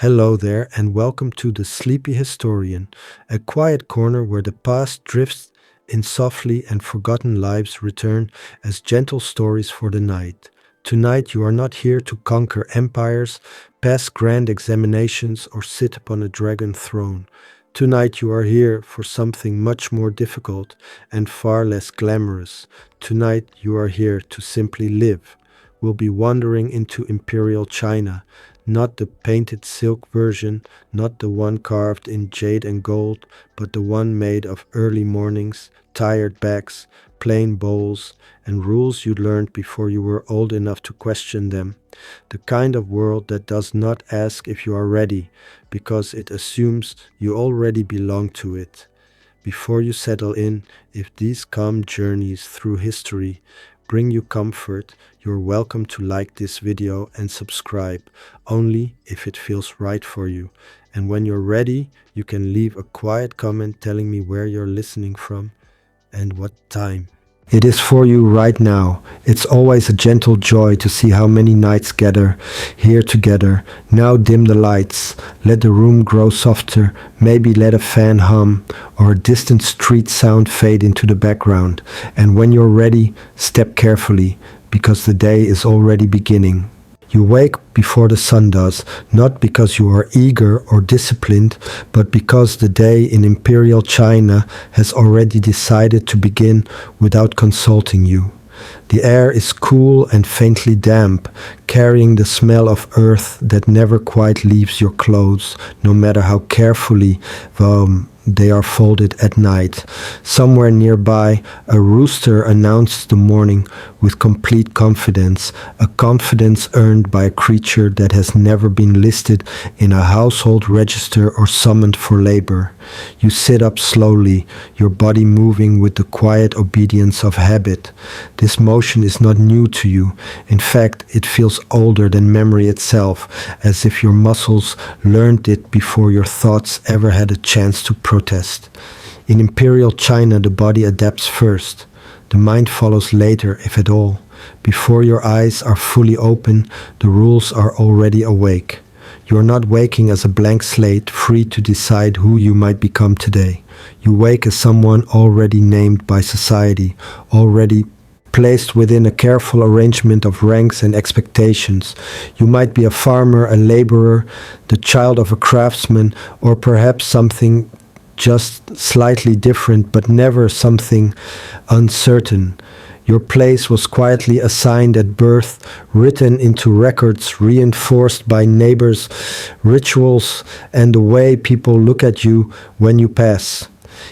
Hello there, and welcome to The Sleepy Historian, a quiet corner where the past drifts in softly and forgotten lives return as gentle stories for the night. Tonight, you are not here to conquer empires, pass grand examinations, or sit upon a dragon throne. Tonight, you are here for something much more difficult and far less glamorous. Tonight, you are here to simply live. We'll be wandering into Imperial China, not the painted silk version, not the one carved in jade and gold, but the one made of early mornings, tired backs, plain bowls, and rules you learned before you were old enough to question them. The kind of world that does not ask if you are ready, because it assumes you already belong to it. Before you settle in, if these calm journeys through history bring you comfort, you're welcome to like this video and subscribe, only if it feels right for you. And when you're ready, you can leave a quiet comment telling me where you're listening from and what time. It is for you right now. It's always a gentle joy to see how many nights gather here together. Now dim the lights, let the room grow softer, maybe let a fan hum or a distant street sound fade into the background. And when you're ready, step carefully, because the day is already beginning. You wake before the sun does, not because you are eager or disciplined, but because the day in Imperial China has already decided to begin without consulting you. The air is cool and faintly damp, carrying the smell of earth that never quite leaves your clothes, no matter how carefully they are folded at night. Somewhere nearby, a rooster announced the morning with complete confidence, a confidence earned by a creature that has never been listed in a household register or summoned for labor. You sit up slowly, your body moving with the quiet obedience of habit. This motion is not new to you. In fact, it feels older than memory itself, as if your muscles learned it before your thoughts ever had a chance to protest. In Imperial China, the body adapts first. The mind follows later, if at all. Before your eyes are fully open, the rules are already awake. You are not waking as a blank slate, free to decide who you might become today. You wake as someone already named by society, already placed within a careful arrangement of ranks and expectations. You might be a farmer, a laborer, the child of a craftsman, or perhaps something just slightly different, but never something uncertain. Your place was quietly assigned at birth, written into records, reinforced by neighbors, rituals, and the way people look at you when you pass.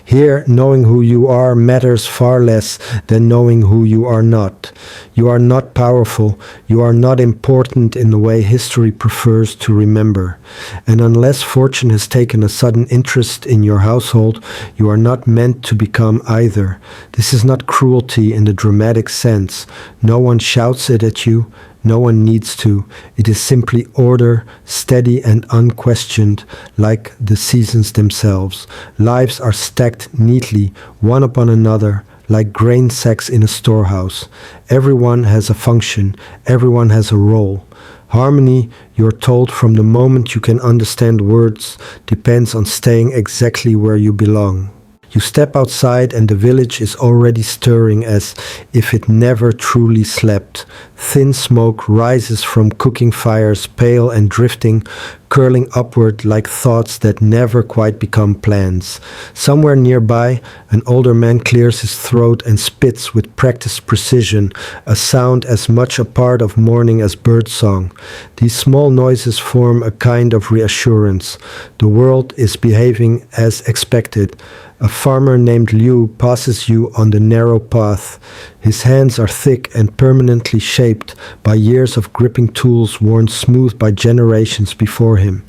Here, knowing who you are matters far less than knowing who you are not. You are not powerful. You are not important in the way history prefers to remember. And unless fortune has taken a sudden interest in your household, you are not meant to become either. This is not cruelty in the dramatic sense. No one shouts it at you. No one needs to. It is simply order, steady and unquestioned, like the seasons themselves. Lives are stacked neatly, one upon another, like grain sacks in a storehouse. Everyone has a function, everyone has a role. Harmony, you're told from the moment you can understand words, depends on staying exactly where you belong. You step outside and the village is already stirring as if it never truly slept. Thin smoke rises from cooking fires, pale and drifting, curling upward like thoughts that never quite become plans. Somewhere nearby, an older man clears his throat and spits with practiced precision, a sound as much a part of morning as birdsong. These small noises form a kind of reassurance. The world is behaving as expected. A farmer named Liu passes you on the narrow path. His hands are thick and permanently shaped by years of gripping tools worn smooth by generations before him.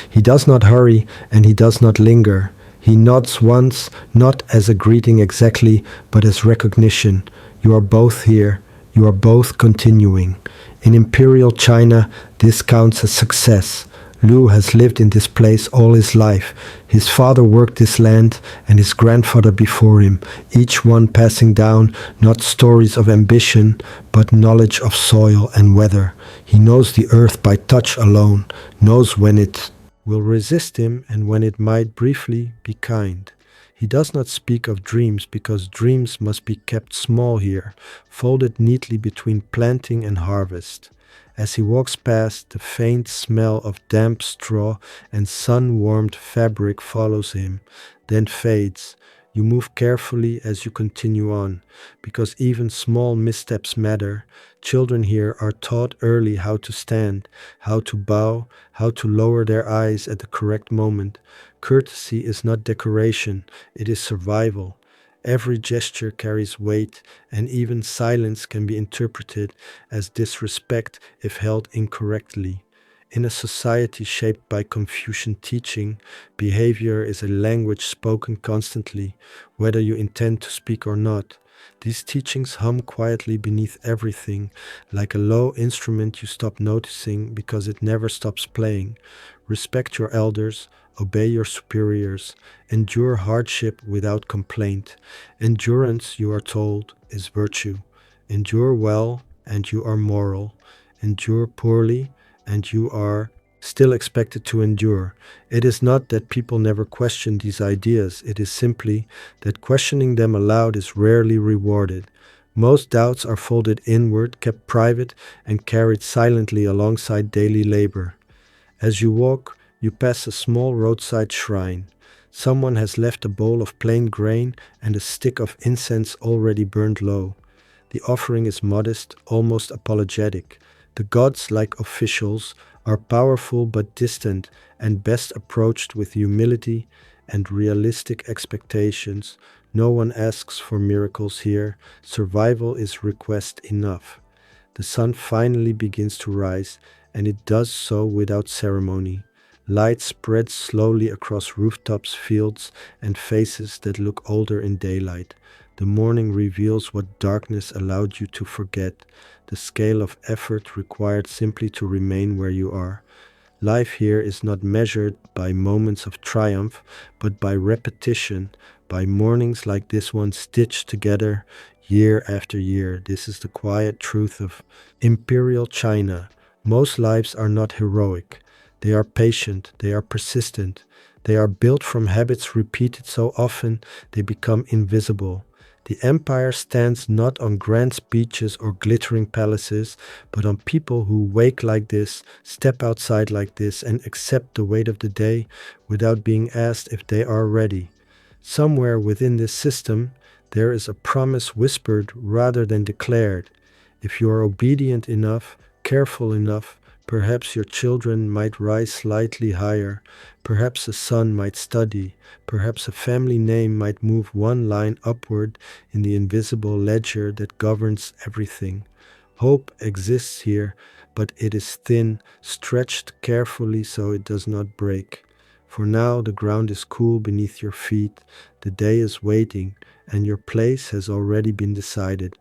He does not hurry and he does not linger. He nods once, not as a greeting exactly, but as recognition. You are both here. You are both continuing. In Imperial China, this counts as success. Liu has lived in this place all his life. His father worked this land and his grandfather before him, each one passing down not stories of ambition, but knowledge of soil and weather. He knows the earth by touch alone, knows when it will resist him, and when it might briefly be kind. He does not speak of dreams because dreams must be kept small here, folded neatly between planting and harvest. As he walks past, the faint smell of damp straw and sun-warmed fabric follows him, then fades. You move carefully as you continue on, because even small missteps matter. Children here are taught early how to stand, how to bow, how to lower their eyes at the correct moment. Courtesy is not decoration, it is survival. Every gesture carries weight, and even silence can be interpreted as disrespect if held incorrectly. In a society shaped by Confucian teaching, behavior is a language spoken constantly, whether you intend to speak or not. These teachings hum quietly beneath everything, like a low instrument you stop noticing because it never stops playing. Respect your elders, obey your superiors, endure hardship without complaint. Endurance, you are told, is virtue. Endure well, and you are moral. Endure poorly, and you are still expected to endure. It is not that people never question these ideas, it is simply that questioning them aloud is rarely rewarded. Most doubts are folded inward, kept private, and carried silently alongside daily labor. As you walk, you pass a small roadside shrine. Someone has left a bowl of plain grain and a stick of incense already burned low. The offering is modest, almost apologetic. The gods, like officials, are powerful but distant and best approached with humility and realistic expectations. No one asks for miracles here. Survival is request enough. The sun finally begins to rise, and it does so without ceremony. Light spreads slowly across rooftops, fields, and faces that look older in daylight. The morning reveals what darkness allowed you to forget, the scale of effort required simply to remain where you are. Life here is not measured by moments of triumph, but by repetition, by mornings like this one stitched together year after year. This is the quiet truth of Imperial China. Most lives are not heroic. They are patient, they are persistent, they are built from habits repeated so often they become invisible. The empire stands not on grand speeches or glittering palaces, but on people who wake like this, step outside like this, and accept the weight of the day without being asked if they are ready. Somewhere within this system, there is a promise whispered rather than declared. If you are obedient enough, careful enough, perhaps your children might rise slightly higher, perhaps a son might study, perhaps a family name might move one line upward in the invisible ledger that governs everything. Hope exists here, but it is thin, stretched carefully so it does not break. For now, the ground is cool beneath your feet, the day is waiting, and your place has already been decided.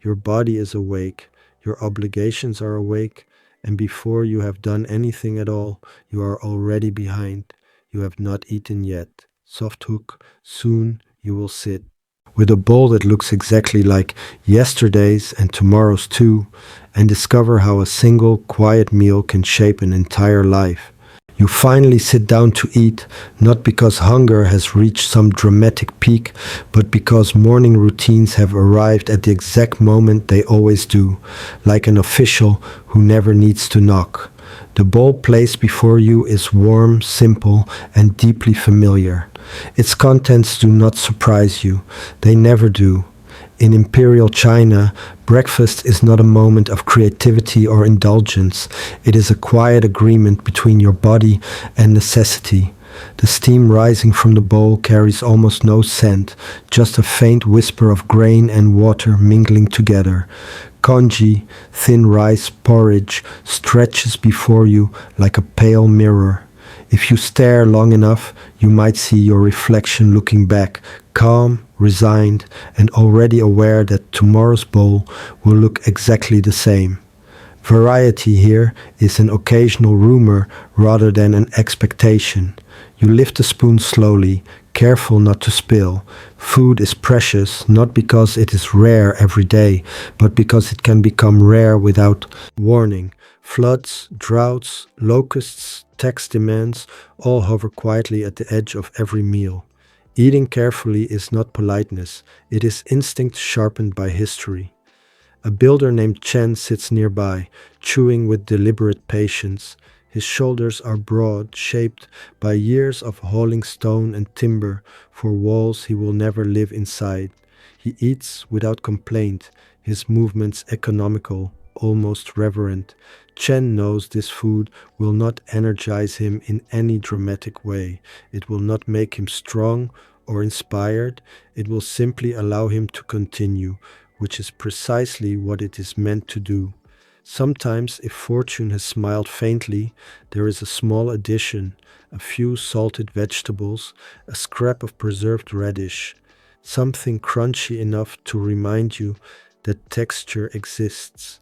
Your body is awake, your obligations are awake, and before you have done anything at all, you are already behind. You have not eaten yet. Soft hook, soon you will sit with a bowl that looks exactly like yesterday's and tomorrow's too, and discover how a single quiet meal can shape an entire life. You finally sit down to eat, not because hunger has reached some dramatic peak, but because morning routines have arrived at the exact moment they always do, like an official who never needs to knock. The bowl placed before you is warm, simple, and deeply familiar. Its contents do not surprise you. They never do. In Imperial China, breakfast is not a moment of creativity or indulgence. It is a quiet agreement between your body and necessity. The steam rising from the bowl carries almost no scent, just a faint whisper of grain and water mingling together. Congee, thin rice porridge, stretches before you like a pale mirror. If you stare long enough, you might see your reflection looking back, calm, resigned, and already aware that tomorrow's bowl will look exactly the same. Variety here is an occasional rumor rather than an expectation. You lift the spoon slowly, careful not to spill. Food is precious not because it is rare every day, but because it can become rare without warning. Floods, droughts, locusts tax demands all hover quietly at the edge of every meal. Eating carefully is not politeness, it is instinct sharpened by history. A builder named Chen sits nearby, chewing with deliberate patience. His shoulders are broad, shaped by years of hauling stone and timber for walls he will never live inside. He eats without complaint, his movements economical, almost reverent. Chen knows this food will not energize him in any dramatic way. It will not make him strong or inspired. It will simply allow him to continue, which is precisely what it is meant to do. Sometimes, if fortune has smiled faintly, there is a small addition, a few salted vegetables, a scrap of preserved radish, something crunchy enough to remind you that texture exists.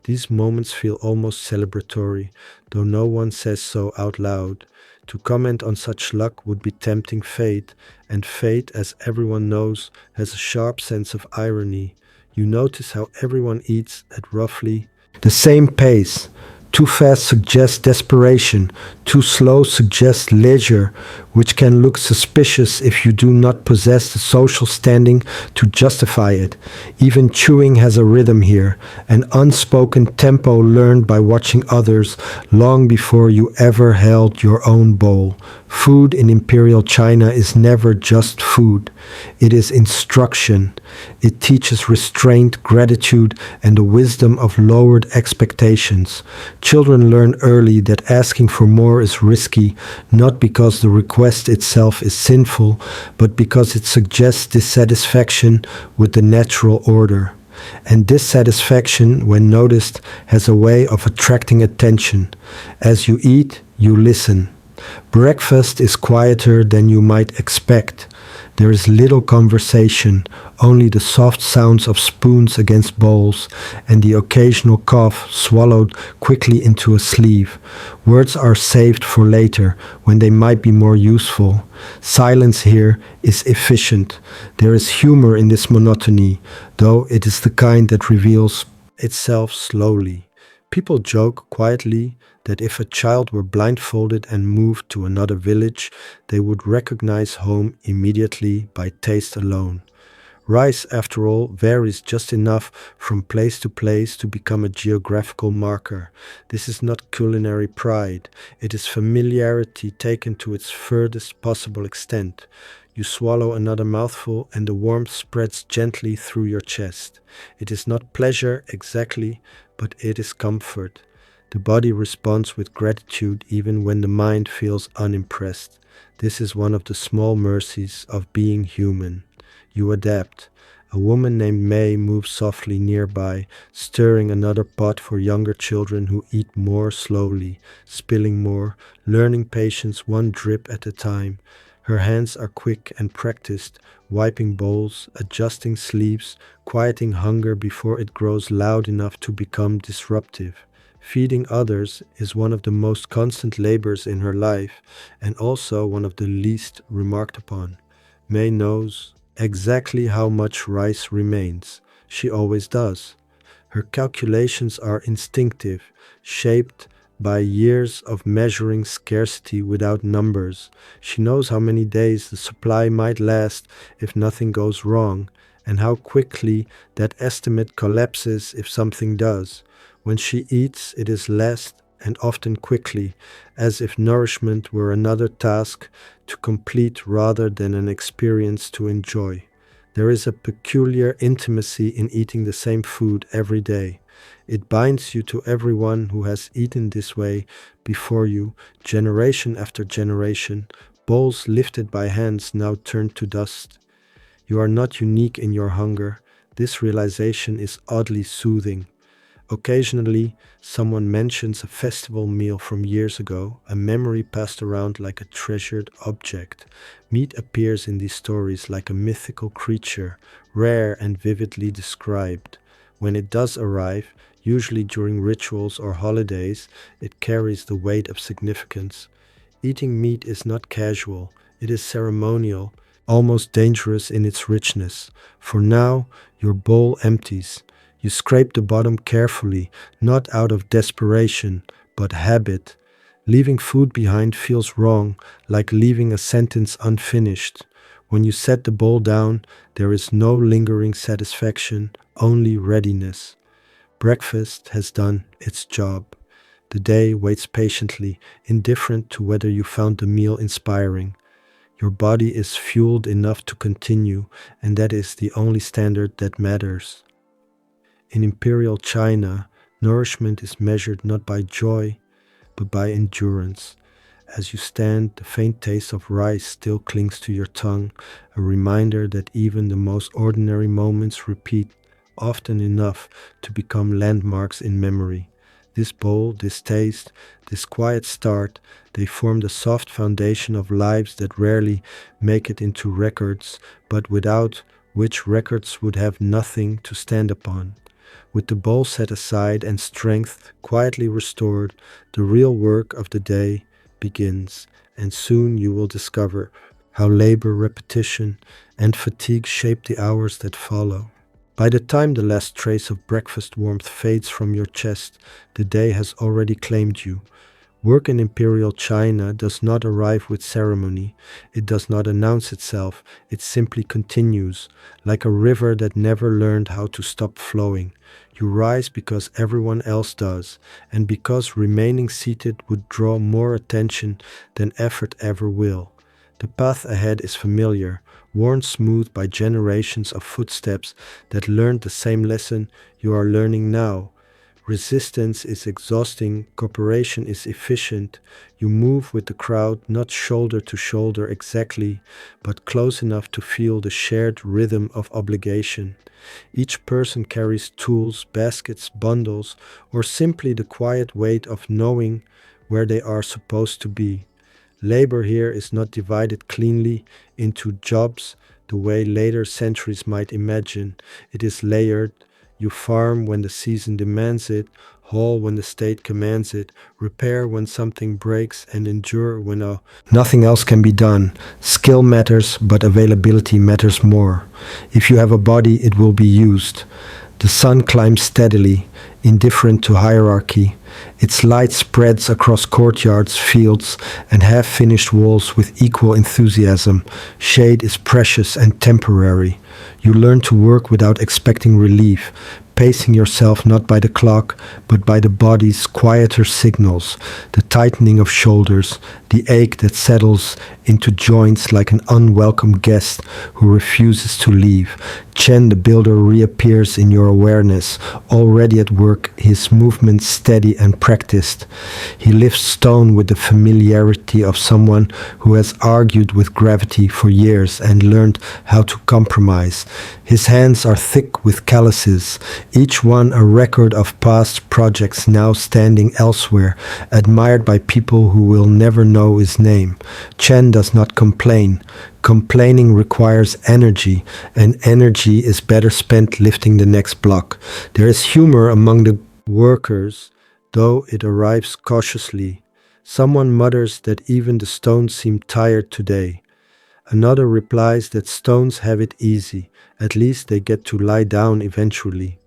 These moments feel almost celebratory, though no one says so out loud. To comment on such luck would be tempting fate, and fate, as everyone knows, has a sharp sense of irony. You notice how everyone eats at roughly the same pace. Too fast suggests desperation, too slow suggests leisure, which can look suspicious if you do not possess the social standing to justify it. Even chewing has a rhythm here, an unspoken tempo learned by watching others long before you ever held your own bowl. Food in Imperial China is never just food, it is instruction. It teaches restraint, gratitude, and the wisdom of lowered expectations. Children learn early that asking for more is risky, not because the request itself is sinful, but because it suggests dissatisfaction with the natural order. And dissatisfaction, when noticed, has a way of attracting attention. As you eat, you listen. Breakfast is quieter than you might expect. There is little conversation, only the soft sounds of spoons against bowls and the occasional cough swallowed quickly into a sleeve. Words are saved for later, when they might be more useful. Silence here is efficient. There is humor in this monotony, though it is the kind that reveals itself slowly. People joke quietly that if a child were blindfolded and moved to another village, they would recognize home immediately by taste alone. Rice, after all, varies just enough from place to place to become a geographical marker. This is not culinary pride, it is familiarity taken to its furthest possible extent. You swallow another mouthful and the warmth spreads gently through your chest. It is not pleasure exactly, but it is comfort. The body responds with gratitude even when the mind feels unimpressed. This is one of the small mercies of being human. You adapt. A woman named May moves softly nearby, stirring another pot for younger children who eat more slowly, spilling more, learning patience one drip at a time. Her hands are quick and practiced, wiping bowls, adjusting sleeves, quieting hunger before it grows loud enough to become disruptive. Feeding others is one of the most constant labors in her life, and also one of the least remarked upon. May knows exactly how much rice remains. She always does. Her calculations are instinctive, shaped by years of measuring scarcity without numbers. She knows how many days the supply might last if nothing goes wrong, and how quickly that estimate collapses if something does. When she eats, it is less and often quickly, as if nourishment were another task to complete rather than an experience to enjoy. There is a peculiar intimacy in eating the same food every day. It binds you to everyone who has eaten this way before you, generation after generation, bowls lifted by hands now turned to dust. You are not unique in your hunger. This realization is oddly soothing. Occasionally, someone mentions a festival meal from years ago, a memory passed around like a treasured object. Meat appears in these stories like a mythical creature, rare and vividly described. When it does arrive, usually during rituals or holidays, it carries the weight of significance. Eating meat is not casual, it is ceremonial, almost dangerous in its richness. For now, your bowl empties. You scrape the bottom carefully, not out of desperation, but habit. Leaving food behind feels wrong, like leaving a sentence unfinished. When you set the bowl down, there is no lingering satisfaction, only readiness. Breakfast has done its job. The day waits patiently, indifferent to whether you found the meal inspiring. Your body is fueled enough to continue, and that is the only standard that matters. In Imperial China, nourishment is measured not by joy, but by endurance. As you stand, the faint taste of rice still clings to your tongue, a reminder that even the most ordinary moments repeat often enough to become landmarks in memory. This bowl, this taste, this quiet start, they form the soft foundation of lives that rarely make it into records, but without which records would have nothing to stand upon. With the bowl set aside and strength quietly restored, the real work of the day begins, and soon you will discover how labor, repetition, and fatigue shape the hours that follow. By the time the last trace of breakfast warmth fades from your chest, the day has already claimed you. Work in Imperial China does not arrive with ceremony. It does not announce itself. It simply continues, like a river that never learned how to stop flowing. You rise because everyone else does, and because remaining seated would draw more attention than effort ever will. The path ahead is familiar, worn smooth by generations of footsteps that learned the same lesson you are learning now. Resistance is exhausting, cooperation is efficient. You move with the crowd, not shoulder to shoulder exactly, but close enough to feel the shared rhythm of obligation. Each person carries tools, baskets, bundles, or simply the quiet weight of knowing where they are supposed to be. Labor here is not divided cleanly into jobs the way later centuries might imagine. It is layered. You farm when the season demands it, haul when the state commands it, repair when something breaks, and endure when nothing else can be done. Skill matters, but availability matters more. If you have a body, it will be used. The sun climbs steadily, indifferent to hierarchy. Its light spreads across courtyards, fields, and half-finished walls with equal enthusiasm. Shade is precious and temporary. You learn to work without expecting relief, pacing yourself not by the clock, but by the body's quieter signals, the tightening of shoulders, the ache that settles into joints like an unwelcome guest who refuses to leave. Chen the builder reappears in your awareness, already at work, his movements steady and practiced. He lifts stone with the familiarity of someone who has argued with gravity for years and learned how to compromise. His hands are thick with calluses, each one a record of past projects now standing elsewhere, admired by people who will never know his name. Chen does not complain. Complaining requires energy, and energy is better spent lifting the next block. There is humor among the workers, though it arrives cautiously. Someone mutters that even the stones seem tired today. Another replies that stones have it easy, at least they get to lie down eventually.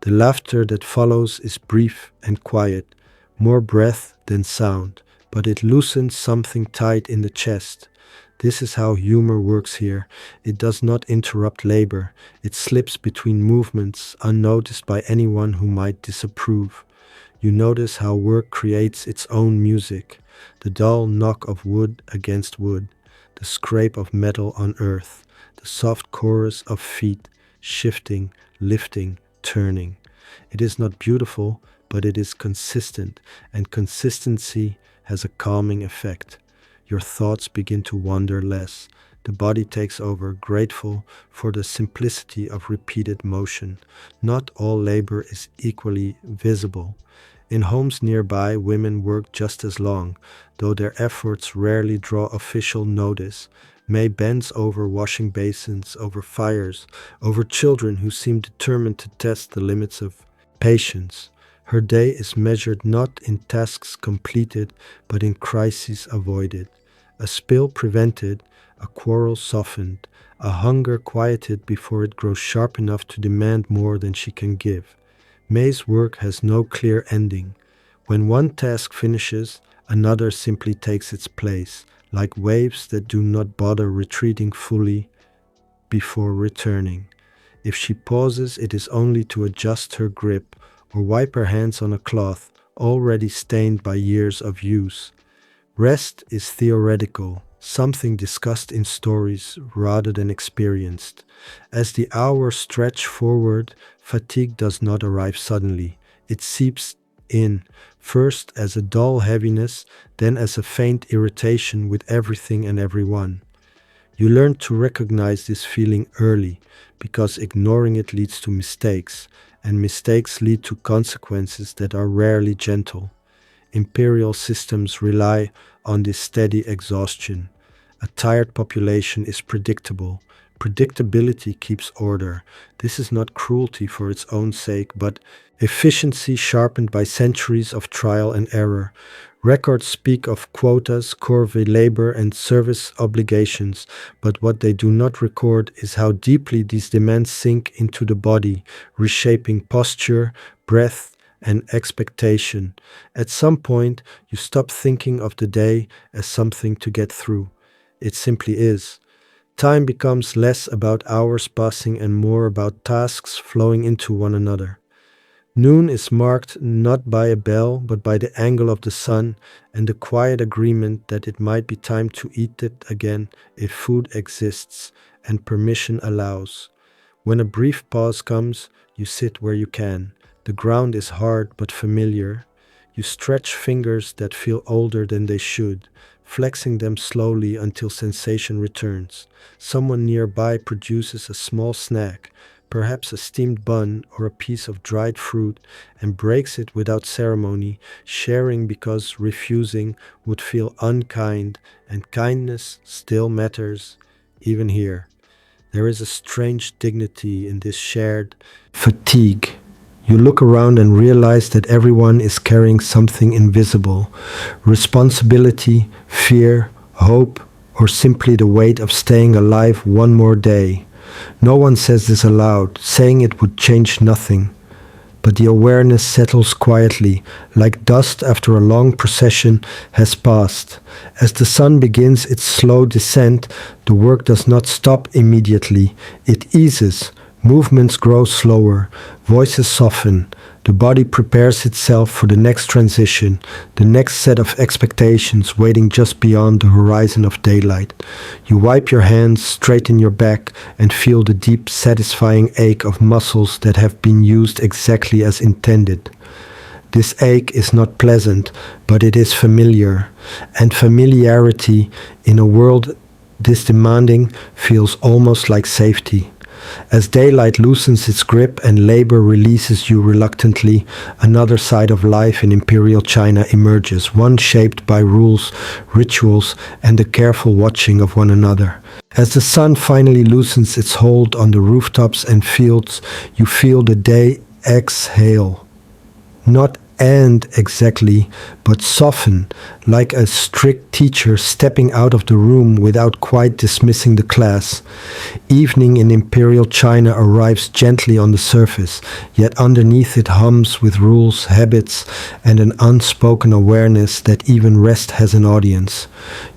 The laughter that follows is brief and quiet, more breath than sound, but it loosens something tight in the chest. This is how humor works here. It does not interrupt labor. It slips between movements, unnoticed by anyone who might disapprove. You notice how work creates its own music, the dull knock of wood against wood, the scrape of metal on earth, the soft chorus of feet, shifting, lifting, turning. It is not beautiful, but it is consistent, and consistency has a calming effect. Your thoughts begin to wander less. The body takes over, grateful for the simplicity of repeated motion. Not all labor is equally visible. In homes nearby, women work just as long, though their efforts rarely draw official notice. May bends over washing basins, over fires, over children who seem determined to test the limits of patience. Her day is measured not in tasks completed, but in crises avoided. A spill prevented, a quarrel softened, a hunger quieted before it grows sharp enough to demand more than she can give. May's work has no clear ending. When one task finishes, Another simply takes its place, like waves that do not bother retreating fully before returning. If she pauses, it is only to adjust her grip or wipe her hands on a cloth already stained by years of use. Rest is theoretical, something discussed in stories rather than experienced. As the hours stretch forward, fatigue does not arrive suddenly. It seeps in, first as a dull heaviness, then as a faint irritation with everything and everyone. You learn to recognize this feeling early because ignoring it leads to mistakes, and mistakes lead to consequences that are rarely gentle. Imperial systems rely on this steady exhaustion. A tired population is predictable. Predictability keeps order. This is not cruelty for its own sake, but efficiency sharpened by centuries of trial and error. Records speak of quotas, corvée labor, and service obligations, but what they do not record is how deeply these demands sink into the body, reshaping posture, breath, and expectation. At some point, you stop thinking of the day as something to get through. It simply is. Time becomes less about hours passing and more about tasks flowing into one another. Noon is marked not by a bell, but by the angle of the sun and the quiet agreement that it might be time to eat it again if food exists and permission allows. When a brief pause comes, you sit where you can. The ground is hard but familiar. You stretch fingers that feel older than they should, flexing them slowly until sensation returns. Someone nearby produces a small snack, perhaps a steamed bun or a piece of dried fruit, and breaks it without ceremony, sharing because refusing would feel unkind, and kindness still matters, even here. There is a strange dignity in this shared fatigue. You look around and realize that everyone is carrying something invisible: responsibility, fear, hope, or simply the weight of staying alive one more day. No one says this aloud, saying it would change nothing. But the awareness settles quietly, like dust after a long procession has passed. As the sun begins its slow descent, the work does not stop immediately. It eases. Movements grow slower, voices soften, the body prepares itself for the next transition, the next set of expectations waiting just beyond the horizon of daylight. You wipe your hands, straighten your back, and feel the deep, satisfying ache of muscles that have been used exactly as intended. This ache is not pleasant, but it is familiar, and familiarity in a world this demanding feels almost like safety. As daylight loosens its grip and labor releases you reluctantly, another side of life in Imperial China emerges, one shaped by rules, rituals, and the careful watching of one another. As the sun finally loosens its hold on the rooftops and fields, you feel the day exhale. Not end exactly, but soften, like a strict teacher stepping out of the room without quite dismissing the class. Evening in Imperial China arrives gently on the surface, yet underneath it hums with rules, habits, and an unspoken awareness that even rest has an audience.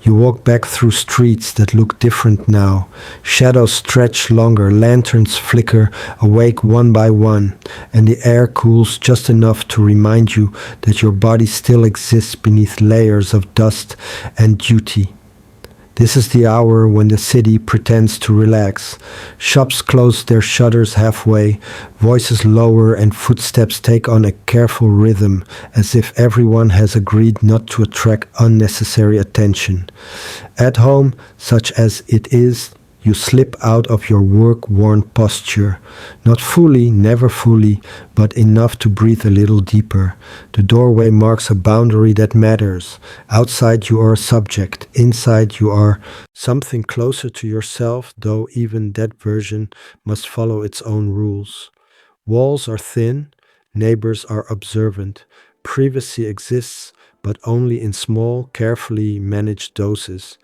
You walk back through streets that look different now. Shadows stretch longer, lanterns flicker, awake one by one, and the air cools just enough to remind you that your body still exists beneath layers of dust and duty. This is the hour when the city pretends to relax. Shops close their shutters halfway, voices lower, and footsteps take on a careful rhythm, as if everyone has agreed not to attract unnecessary attention. At home, such as it is, you slip out of your work-worn posture. Not fully, never fully, but enough to breathe a little deeper. The doorway marks a boundary that matters. Outside you are a subject. Inside you are something closer to yourself, though even that version must follow its own rules. Walls are thin, neighbors are observant. Privacy exists, but only in small, carefully managed doses.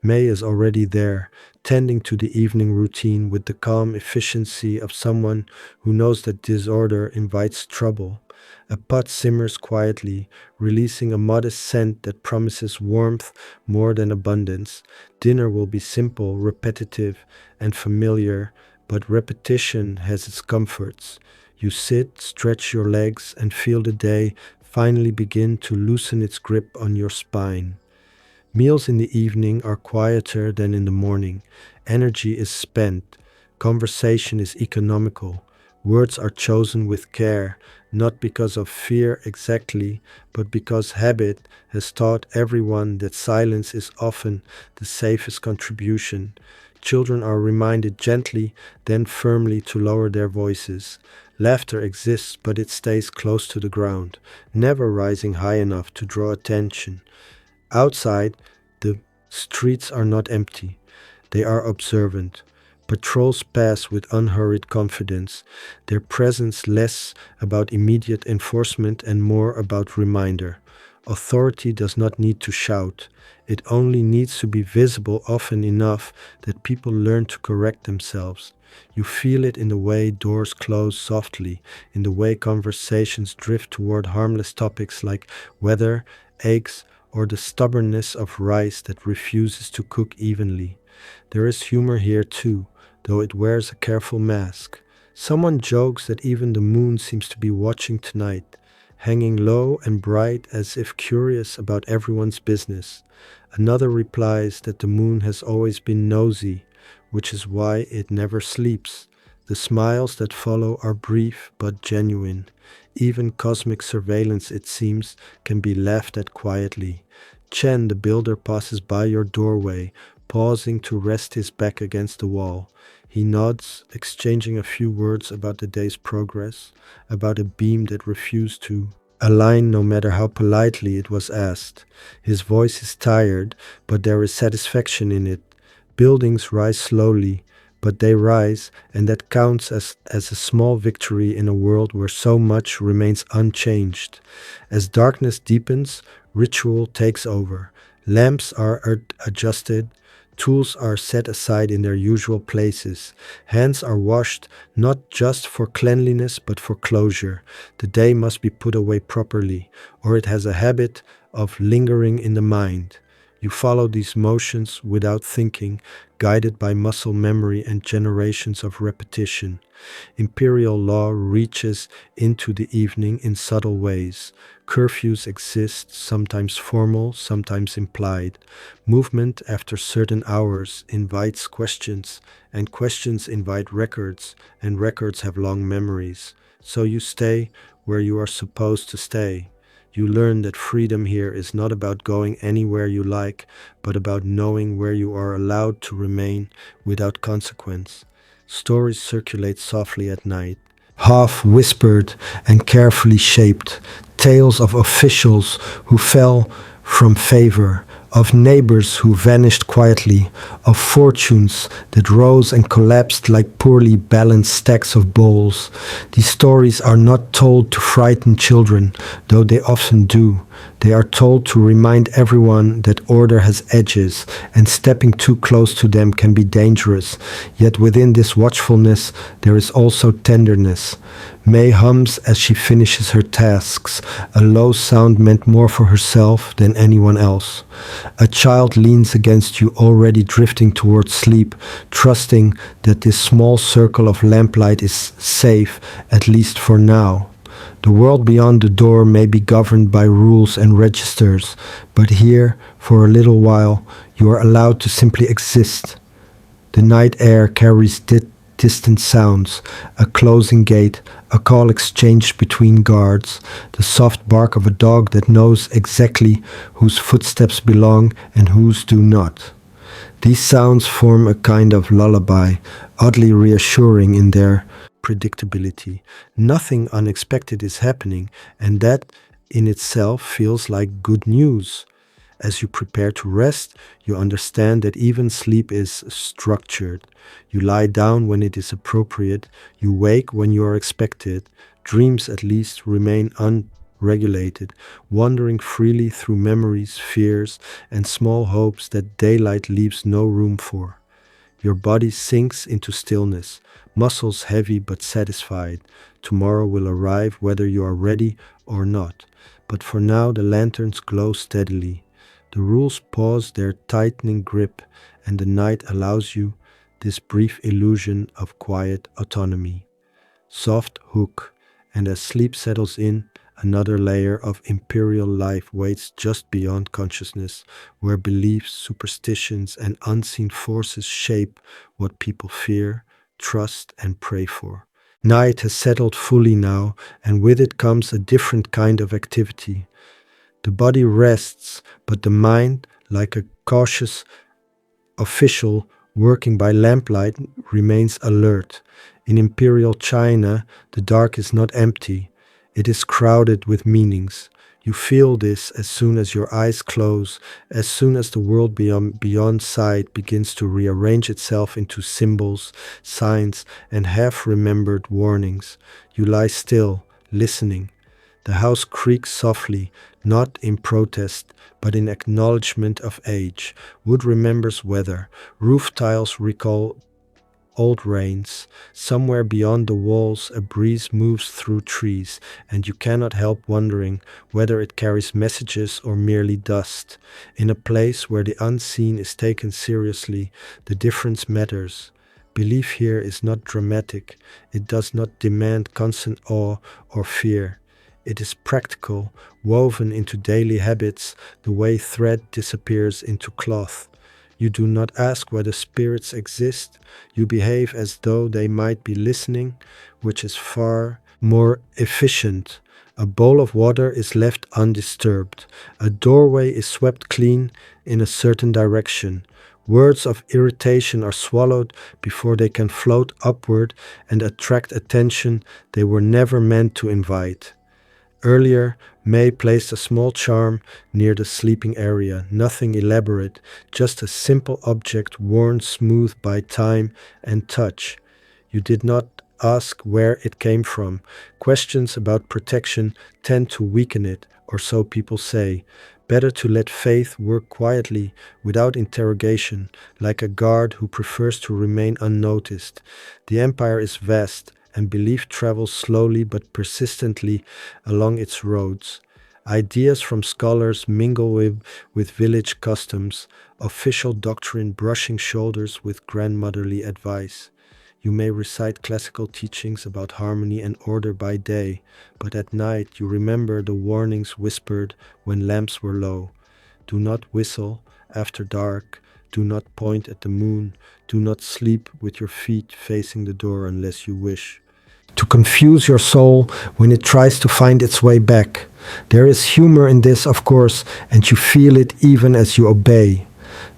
May is already there, tending to the evening routine with the calm efficiency of someone who knows that disorder invites trouble. A pot simmers quietly, releasing a modest scent that promises warmth more than abundance. Dinner will be simple, repetitive, and familiar, but repetition has its comforts. You sit, stretch your legs, and feel the day finally begin to loosen its grip on your spine. Meals in the evening are quieter than in the morning. Energy is spent. Conversation is economical. Words are chosen with care, not because of fear exactly, but because habit has taught everyone that silence is often the safest contribution. Children are reminded gently, then firmly to lower their voices. Laughter exists, but it stays close to the ground, never rising high enough to draw attention. Outside, the streets are not empty, they are observant. Patrols pass with unhurried confidence, their presence less about immediate enforcement and more about reminder. Authority does not need to shout, it only needs to be visible often enough that people learn to correct themselves. You feel it in the way doors close softly, in the way conversations drift toward harmless topics like weather, eggs, or the stubbornness of rice that refuses to cook evenly. There is humor here too, though it wears a careful mask. Someone jokes that even the moon seems to be watching tonight, hanging low and bright as if curious about everyone's business. Another replies that the moon has always been nosy, which is why it never sleeps. The smiles that follow are brief but genuine. Even cosmic surveillance, it seems, can be laughed at quietly. Chen, the builder, passes by your doorway, pausing to rest his back against the wall. He nods, exchanging a few words about the day's progress, about a beam that refused to align no matter how politely it was asked. His voice is tired, but there is satisfaction in it. Buildings rise slowly, but they rise, and that counts as a small victory in a world where so much remains unchanged. As darkness deepens, ritual takes over. Lamps are adjusted, tools are set aside in their usual places, hands are washed not just for cleanliness but for closure. The day must be put away properly, or it has a habit of lingering in the mind. You follow these motions without thinking, guided by muscle memory and generations of repetition. Imperial law reaches into the evening in subtle ways. Curfews exist, sometimes formal, sometimes implied. Movement after certain hours invites questions, and questions invite records, and records have long memories. So you stay where you are supposed to stay. You learn that freedom here is not about going anywhere you like, but about knowing where you are allowed to remain without consequence. Stories circulate softly at night, half whispered and carefully shaped. Tales of officials who fell from favor, of neighbors who vanished quietly, of fortunes that rose and collapsed like poorly balanced stacks of bowls. These stories are not told to frighten children, though they often do. They are told to remind everyone that order has edges, and stepping too close to them can be dangerous. Yet within this watchfulness, there is also tenderness. May hums as she finishes her tasks, a low sound meant more for herself than anyone else. A child leans against you, already drifting towards sleep, trusting that this small circle of lamplight is safe, at least for now. The world beyond the door may be governed by rules and registers, but here, for a little while, you are allowed to simply exist. The night air carries distant sounds, a closing gate, a call exchanged between guards, the soft bark of a dog that knows exactly whose footsteps belong and whose do not. These sounds form a kind of lullaby, oddly reassuring in their predictability. Nothing unexpected is happening, and that in itself feels like good news. As you prepare to rest, you understand that even sleep is structured. You lie down when it is appropriate, you wake when you are expected. Dreams, at least, remain unregulated, wandering freely through memories, fears, and small hopes that daylight leaves no room for. Your body sinks into stillness, muscles heavy but satisfied. Tomorrow will arrive whether you are ready or not. But for now, the lanterns glow steadily. The rules pause their tightening grip, and the night allows you this brief illusion of quiet autonomy. Soft hook, and as sleep settles in, another layer of imperial life waits just beyond consciousness, where beliefs, superstitions, and unseen forces shape what people fear, trust, and pray for. Night has settled fully now, and with it comes a different kind of activity. The body rests, but the mind, like a cautious official working by lamplight, remains alert. In Imperial China, the dark is not empty, it is crowded with meanings. You feel this as soon as your eyes close, as soon as the world beyond sight begins to rearrange itself into symbols, signs, and half remembered warnings. You lie still, listening. The house creaks softly, not in protest, but in acknowledgement of age. Wood remembers weather. Roof tiles recall old rains. Somewhere beyond the walls, a breeze moves through trees, and you cannot help wondering whether it carries messages or merely dust. In a place where the unseen is taken seriously, the difference matters. Belief here is not dramatic. It does not demand constant awe or fear. It is practical, woven into daily habits, the way thread disappears into cloth. You do not ask whether spirits exist. You behave as though they might be listening, which is far more efficient. A bowl of water is left undisturbed. A doorway is swept clean in a certain direction. Words of irritation are swallowed before they can float upward and attract attention they were never meant to invite. Earlier, May placed a small charm near the sleeping area, nothing elaborate, just a simple object worn smooth by time and touch. You did not ask where it came from. Questions about protection tend to weaken it, or so people say. Better to let faith work quietly, without interrogation, like a guard who prefers to remain unnoticed. The empire is vast, and belief travels slowly but persistently along its roads. Ideas from scholars mingle with village customs, official doctrine brushing shoulders with grandmotherly advice. You may recite classical teachings about harmony and order by day, but at night you remember the warnings whispered when lamps were low. Do not whistle after dark. Do not point at the moon. Do not sleep with your feet facing the door unless you wish to confuse your soul when it tries to find its way back. There is humor in this, of course, and you feel it even as you obey.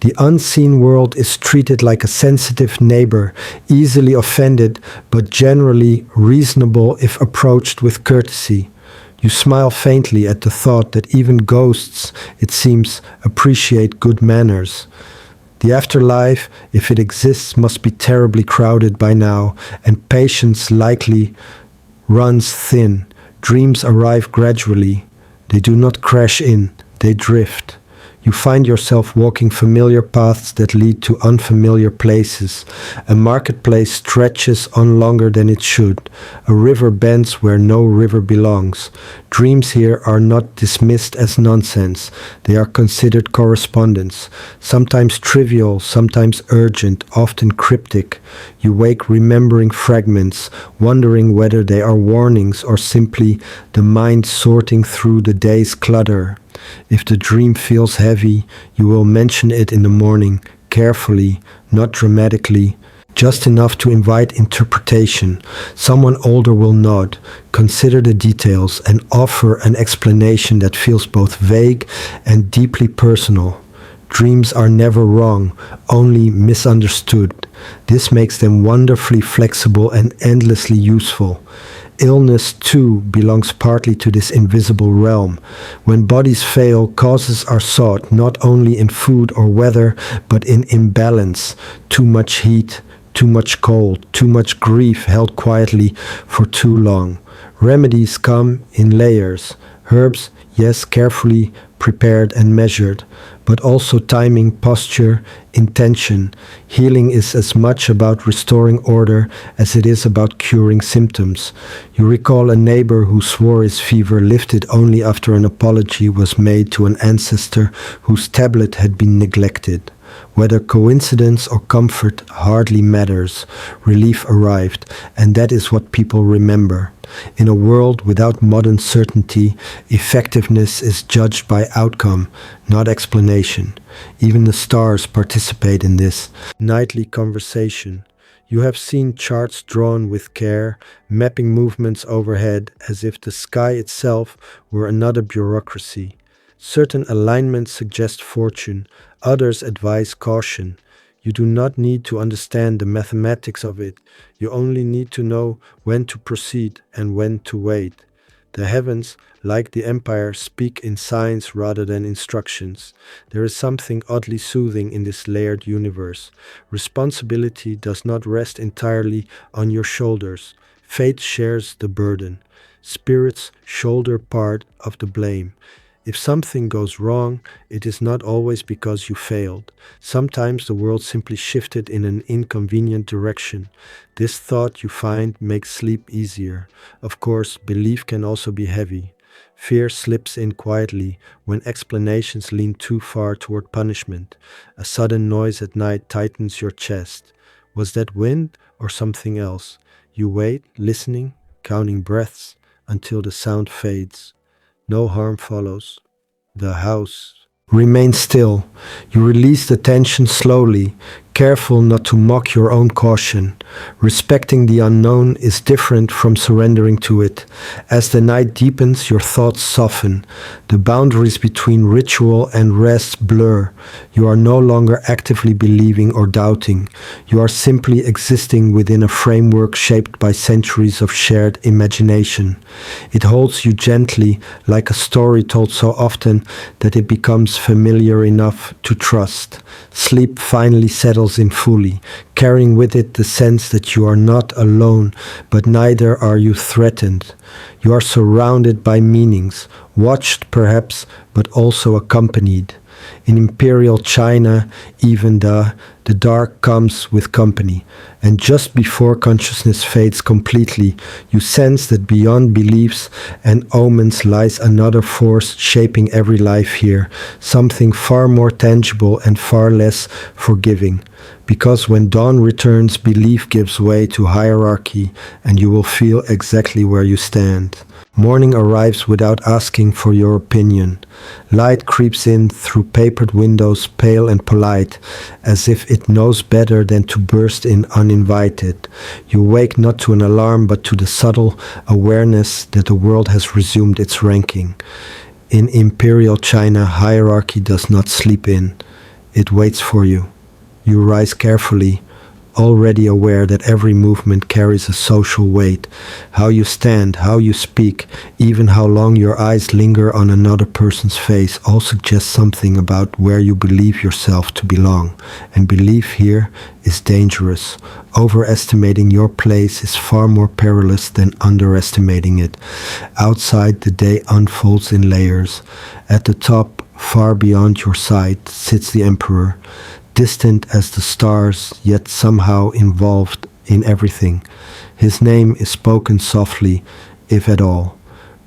The unseen world is treated like a sensitive neighbor, easily offended, but generally reasonable if approached with courtesy. You smile faintly at the thought that even ghosts, it seems, appreciate good manners. The afterlife, if it exists, must be terribly crowded by now, and patience likely runs thin. Dreams arrive gradually. They do not crash in, they drift. You find yourself walking familiar paths that lead to unfamiliar places. A marketplace stretches on longer than it should. A river bends where no river belongs. Dreams here are not dismissed as nonsense. They are considered correspondence, sometimes trivial, sometimes urgent, often cryptic. You wake remembering fragments, wondering whether they are warnings or simply the mind sorting through the day's clutter. If the dream feels heavy, you will mention it in the morning, carefully, not dramatically, just enough to invite interpretation. Someone older will nod, consider the details, and offer an explanation that feels both vague and deeply personal. Dreams are never wrong, only misunderstood. This makes them wonderfully flexible and endlessly useful. Illness, too, belongs partly to this invisible realm. When bodies fail, causes are sought not only in food or weather, but in imbalance. Too much heat, too much cold, too much grief held quietly for too long. Remedies come in layers. Herbs, yes, carefully prepared and measured, but also timing, posture, intention. Healing is as much about restoring order as it is about curing symptoms. You recall a neighbor who swore his fever lifted only after an apology was made to an ancestor whose tablet had been neglected. Whether coincidence or comfort hardly matters. Relief arrived, and that is what people remember. In a world without modern certainty, effectiveness is judged by outcome, not explanation. Even the stars participate in this nightly conversation. You have seen charts drawn with care, mapping movements overhead as if the sky itself were another bureaucracy. Certain alignments suggest fortune, others advise caution. You do not need to understand the mathematics of it. You only need to know when to proceed and when to wait. The heavens, like the empire, speak in signs rather than instructions. There is something oddly soothing in this layered universe. Responsibility does not rest entirely on your shoulders. Fate shares the burden. Spirits shoulder part of the blame. If something goes wrong, it is not always because you failed. Sometimes the world simply shifted in an inconvenient direction. This thought, you find, makes sleep easier. Of course, belief can also be heavy. Fear slips in quietly when explanations lean too far toward punishment. A sudden noise at night tightens your chest. Was that wind or something else? You wait, listening, counting breaths, until the sound fades. No harm follows. The house remains still. You release the tension slowly, careful not to mock your own caution. Respecting the unknown is different from surrendering to it. As the night deepens, your thoughts soften. The boundaries between ritual and rest blur. You are no longer actively believing or doubting. You are simply existing within a framework shaped by centuries of shared imagination. It holds you gently, like a story told so often that it becomes familiar enough to trust. Sleep finally settles in fully, carrying with it the sense that you are not alone, but neither are you threatened. You are surrounded by meanings, watched perhaps, but also accompanied. In Imperial China, even the dark comes with company, and just before consciousness fades completely, you sense that beyond beliefs and omens lies another force shaping every life here, something far more tangible and far less forgiving. Because when dawn returns, belief gives way to hierarchy, and you will feel exactly where you stand. Morning arrives without asking for your opinion. Light creeps in through papered windows, pale and polite, as if it knows better than to burst in uninvited. You wake not to an alarm, but to the subtle awareness that the world has resumed its ranking. In Imperial China, hierarchy does not sleep in. It waits for you. You rise carefully, already aware that every movement carries a social weight. How you stand, how you speak, even how long your eyes linger on another person's face all suggest something about where you believe yourself to belong. And belief here is dangerous. Overestimating your place is far more perilous than underestimating it. Outside, the day unfolds in layers. At the top, far beyond your sight, sits the emperor, distant as the stars, yet somehow involved in everything. His name is spoken softly, if at all.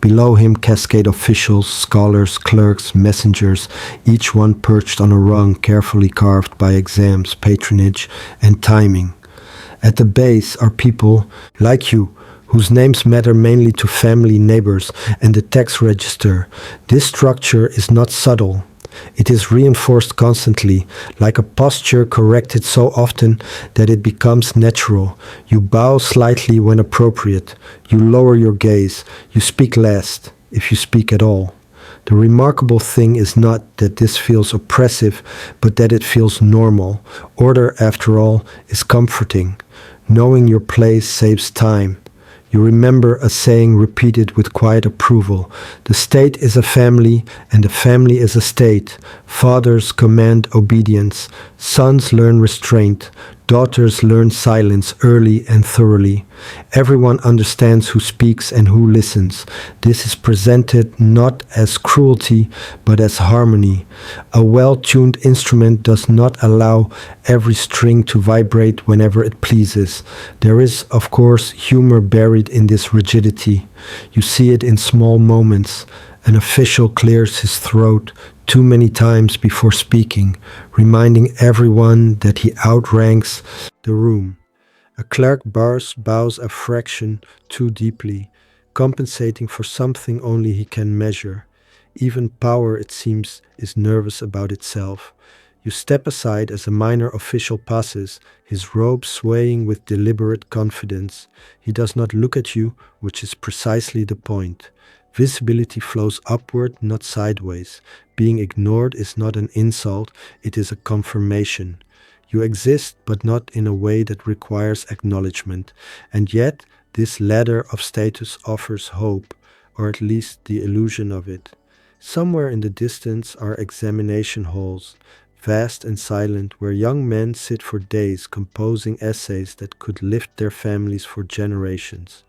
Below him cascade officials, scholars, clerks, messengers, each one perched on a rung carefully carved by exams, patronage, and timing. At the base are people like you, whose names matter mainly to family, neighbors, and the tax register. This structure is not subtle. It is reinforced constantly, like a posture corrected so often that it becomes natural. You bow slightly when appropriate. You lower your gaze. You speak last, if you speak at all. The remarkable thing is not that this feels oppressive, but that it feels normal. Order, after all, is comforting. Knowing your place saves time. You remember a saying repeated with quiet approval. The state is a family, and the family is a state. Fathers command obedience. Sons learn restraint. Daughters learn silence early and thoroughly. Everyone understands who speaks and who listens. This is presented not as cruelty, but as harmony. A well-tuned instrument does not allow every string to vibrate whenever it pleases. There is, of course, humor buried in this rigidity. You see it in small moments. An official clears his throat too many times before speaking, reminding everyone that he outranks the room. A clerk bows a fraction too deeply, compensating for something only he can measure. Even power, it seems, is nervous about itself. You step aside as a minor official passes, his robe swaying with deliberate confidence. He does not look at you, which is precisely the point. Visibility flows upward, not sideways. Being ignored is not an insult, it is a confirmation. You exist, but not in a way that requires acknowledgement. And yet, this ladder of status offers hope, or at least the illusion of it. Somewhere in the distance are examination halls, vast and silent, where young men sit for days composing essays that could lift their families for generations.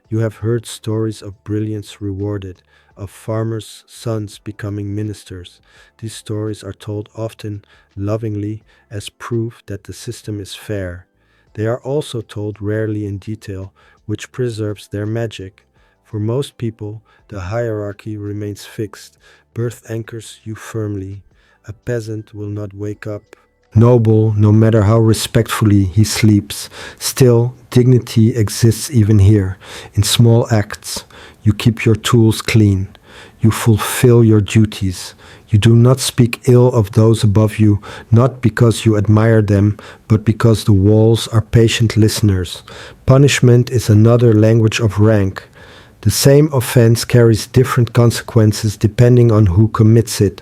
You have heard stories of brilliance rewarded, of farmers' sons becoming ministers. These stories are told often lovingly as proof that the system is fair. They are also told rarely in detail, which preserves their magic. For most people, the hierarchy remains fixed. Birth anchors you firmly. A peasant will not wake up noble, no matter how respectfully he sleeps. Still, dignity exists even here, in small acts. You keep your tools clean. You fulfill your duties. You do not speak ill of those above you, not because you admire them, but because the walls are patient listeners. Punishment is another language of rank. The same offense carries different consequences depending on who commits it.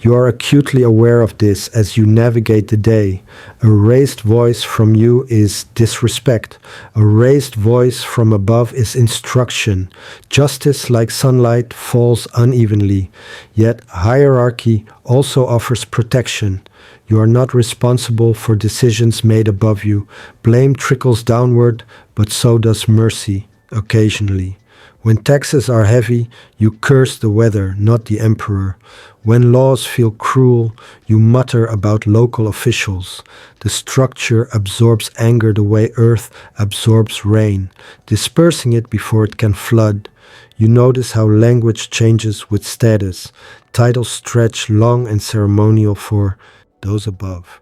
You are acutely aware of this as you navigate the day. A raised voice from you is disrespect. A raised voice from above is instruction. Justice, like sunlight, falls unevenly. Yet hierarchy also offers protection. You are not responsible for decisions made above you. Blame trickles downward, but so does mercy, occasionally. When taxes are heavy, you curse the weather, not the emperor. When laws feel cruel, you mutter about local officials. The structure absorbs anger the way earth absorbs rain, dispersing it before it can flood. You notice how language changes with status. Titles stretch long and ceremonial for those above.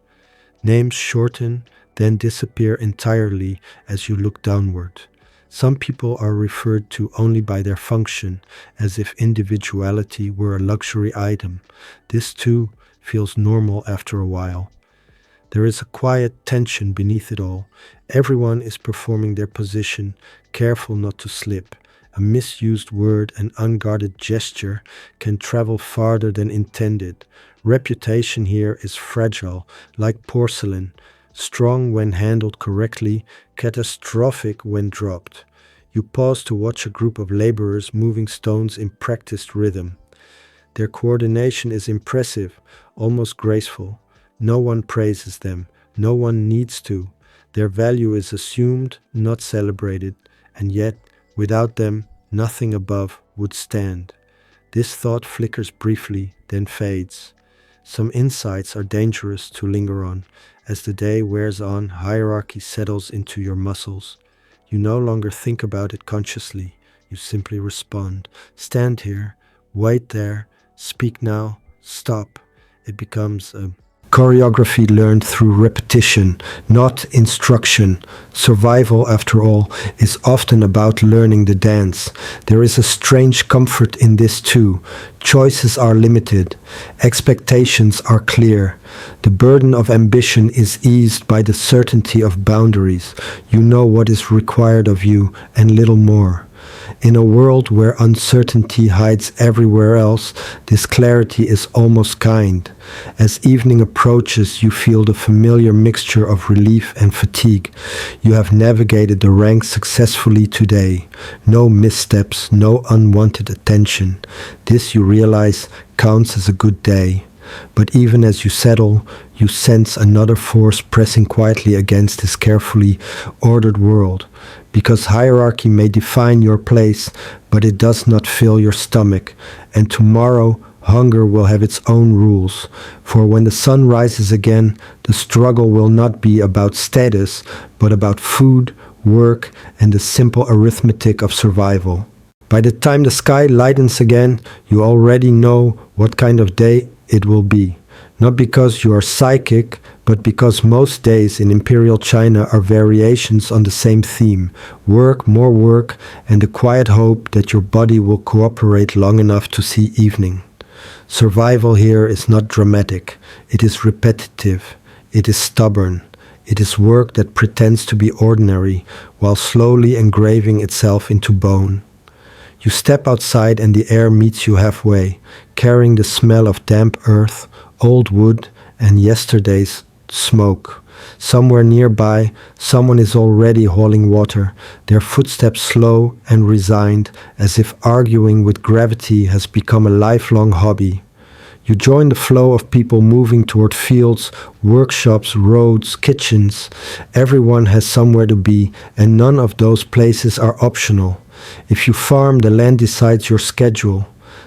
Names shorten, then disappear entirely as you look downward. Some people are referred to only by their function, as if individuality were a luxury item. This too feels normal after a while. There is a quiet tension beneath it all. Everyone is performing their position, careful not to slip. A misused word, an unguarded gesture, can travel farther than intended. Reputation here is fragile, like porcelain, strong when handled correctly, catastrophic when dropped. You pause to watch a group of laborers moving stones in practiced rhythm. Their coordination is impressive, almost graceful. No one praises them. No one needs to. Their value is assumed, not celebrated, and yet, without them, nothing above would stand. This thought flickers briefly, then fades. Some insights are dangerous to linger on. As the day wears on, hierarchy settles into your muscles. You no longer think about it consciously. You simply respond. Stand here, wait there, speak now, stop. It becomes a choreography learned through repetition, not instruction. Survival, after all, is often about learning the dance. There is a strange comfort in this too. Choices are limited. Expectations are clear. The burden of ambition is eased by the certainty of boundaries. You know what is required of you and little more. In a world where uncertainty hides everywhere else, this clarity is almost kind. As evening approaches, you feel the familiar mixture of relief and fatigue. You have navigated the ranks successfully today. No missteps, no unwanted attention. This, you realize, counts as a good day. But even as you settle, you sense another force pressing quietly against this carefully ordered world. Because hierarchy may define your place, but it does not fill your stomach. And tomorrow, hunger will have its own rules. For when the sun rises again, the struggle will not be about status, but about food, work, and the simple arithmetic of survival. By the time the sky lightens again, you already know what kind of day it will be. Not because you are psychic, but because most days in Imperial China are variations on the same theme: work, more work, and the quiet hope that your body will cooperate long enough to see evening. Survival here is not dramatic, it is repetitive, it is stubborn. It is work that pretends to be ordinary while slowly engraving itself into bone. You step outside and the air meets you halfway, carrying the smell of damp earth, old wood, and yesterday's smoke. Somewhere nearby, someone is already hauling water, their footsteps slow and resigned, as if arguing with gravity has become a lifelong hobby. You join the flow of people moving toward fields, workshops, roads, kitchens. Everyone has somewhere to be, and none of those places are optional. If you farm, the land decides your schedule.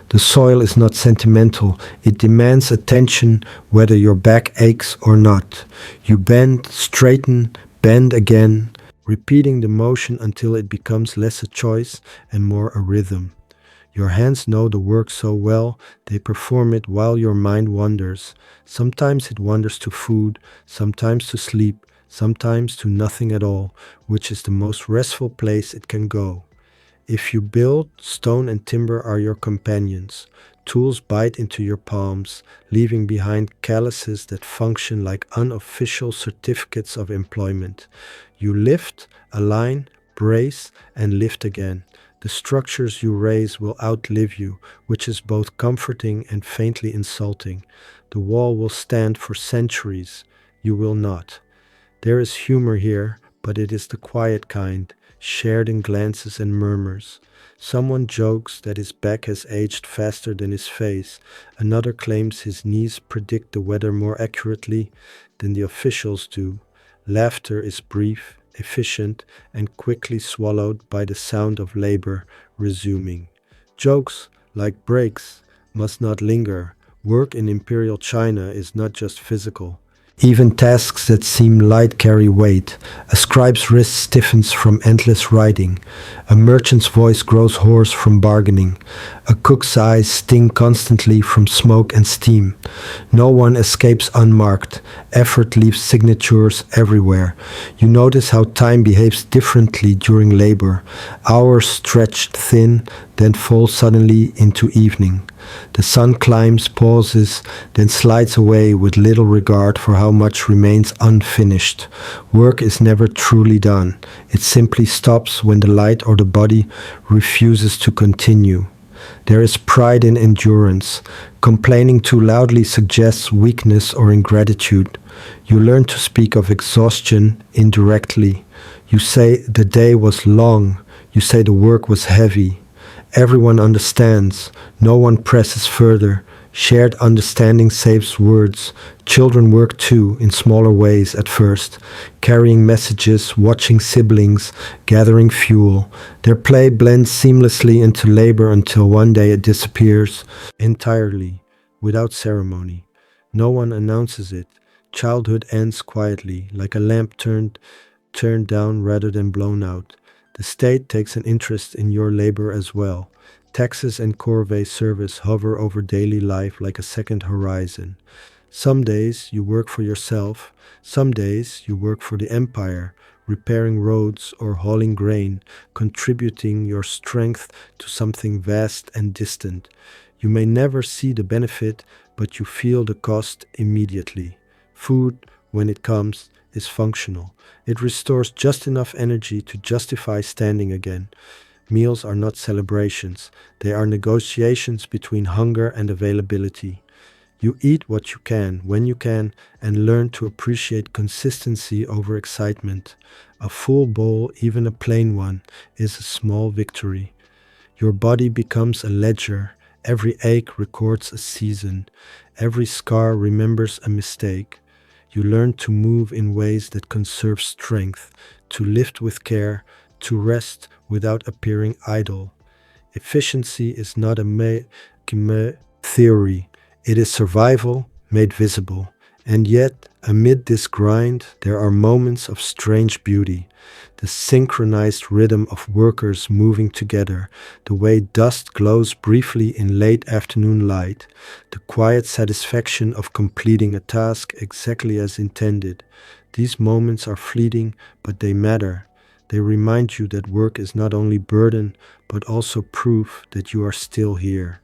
The soil is not sentimental, it demands attention whether your back aches or not. You bend, straighten, bend again, repeating the motion until it becomes less a choice and more a rhythm. Your hands know the work so well, they perform it while your mind wanders. Sometimes it wanders to food, sometimes to sleep, sometimes to nothing at all, which is the most restful place it can go. If you build, stone and timber are your companions. Tools bite into your palms, leaving behind calluses that function like unofficial certificates of employment. You lift, align, brace, and lift again. The structures you raise will outlive you, which is both comforting and faintly insulting. The wall will stand for centuries. You will not. There is humor here, but it is the quiet kind, shared in glances and murmurs. Someone jokes that his back has aged faster than his face. Another claims his knees predict the weather more accurately than the officials do. Laughter is brief, efficient, and quickly swallowed by the sound of labor resuming. Jokes, like breaks, must not linger. Work in Imperial China is not just physical. Even tasks that seem light carry weight. A scribe's wrist stiffens from endless writing. A merchant's voice grows hoarse from bargaining. A cook's eyes sting constantly from smoke and steam. No one escapes unmarked. Effort leaves signatures everywhere. You notice how time behaves differently during labor. Hours stretch thin, then fall suddenly into evening. The sun climbs, pauses, then slides away with little regard for how much remains unfinished. Work is never truly done. It simply stops when the light or the body refuses to continue. There is pride in endurance. Complaining too loudly suggests weakness or ingratitude. You learn to speak of exhaustion indirectly. You say the day was long. You say the work was heavy. Everyone understands. No one presses further. Shared understanding saves words. Children work too, in smaller ways at first, carrying messages, watching siblings, gathering fuel. Their play blends seamlessly into labor until one day it disappears entirely, without ceremony. No one announces it. Childhood ends quietly, like a lamp turned down rather than blown out. The state takes an interest in your labor as well. Taxes and corvée service hover over daily life like a second horizon. Some days you work for yourself, some days you work for the empire, repairing roads or hauling grain, contributing your strength to something vast and distant. You may never see the benefit, but you feel the cost immediately. Food, when it comes, is functional. It restores just enough energy to justify standing again. Meals are not celebrations, they are negotiations between hunger and availability. You eat what you can, when you can, and learn to appreciate consistency over excitement. A full bowl, even a plain one, is a small victory. Your body becomes a ledger. Every ache records a season. Every scar remembers a mistake. You learn to move in ways that conserve strength, to lift with care, to rest without appearing idle. Efficiency is not a theory, it is survival made visible. And yet, amid this grind, there are moments of strange beauty. The synchronized rhythm of workers moving together, the way dust glows briefly in late afternoon light, the quiet satisfaction of completing a task exactly as intended. These moments are fleeting, but they matter. They remind you that work is not only burden, but also proof that you are still here.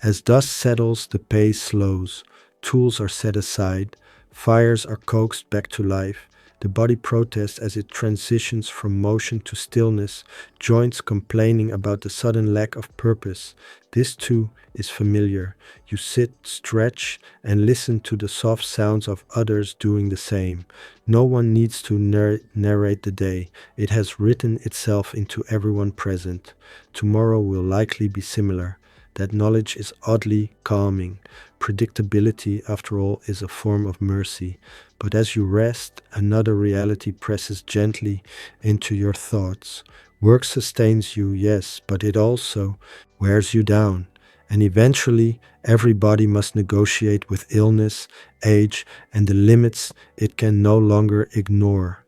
As dust settles, the pace slows. Tools are set aside. Fires are coaxed back to life. The body protests as it transitions from motion to stillness, joints complaining about the sudden lack of purpose. This too is familiar. You sit, stretch, and listen to the soft sounds of others doing the same. No one needs to narrate the day. It has written itself into everyone present. Tomorrow will likely be similar. That knowledge is oddly calming. Predictability, after all, is a form of mercy. But as you rest, another reality presses gently into your thoughts. Work sustains you, yes, but it also wears you down. And eventually, everybody must negotiate with illness, age, and the limits it can no longer ignore.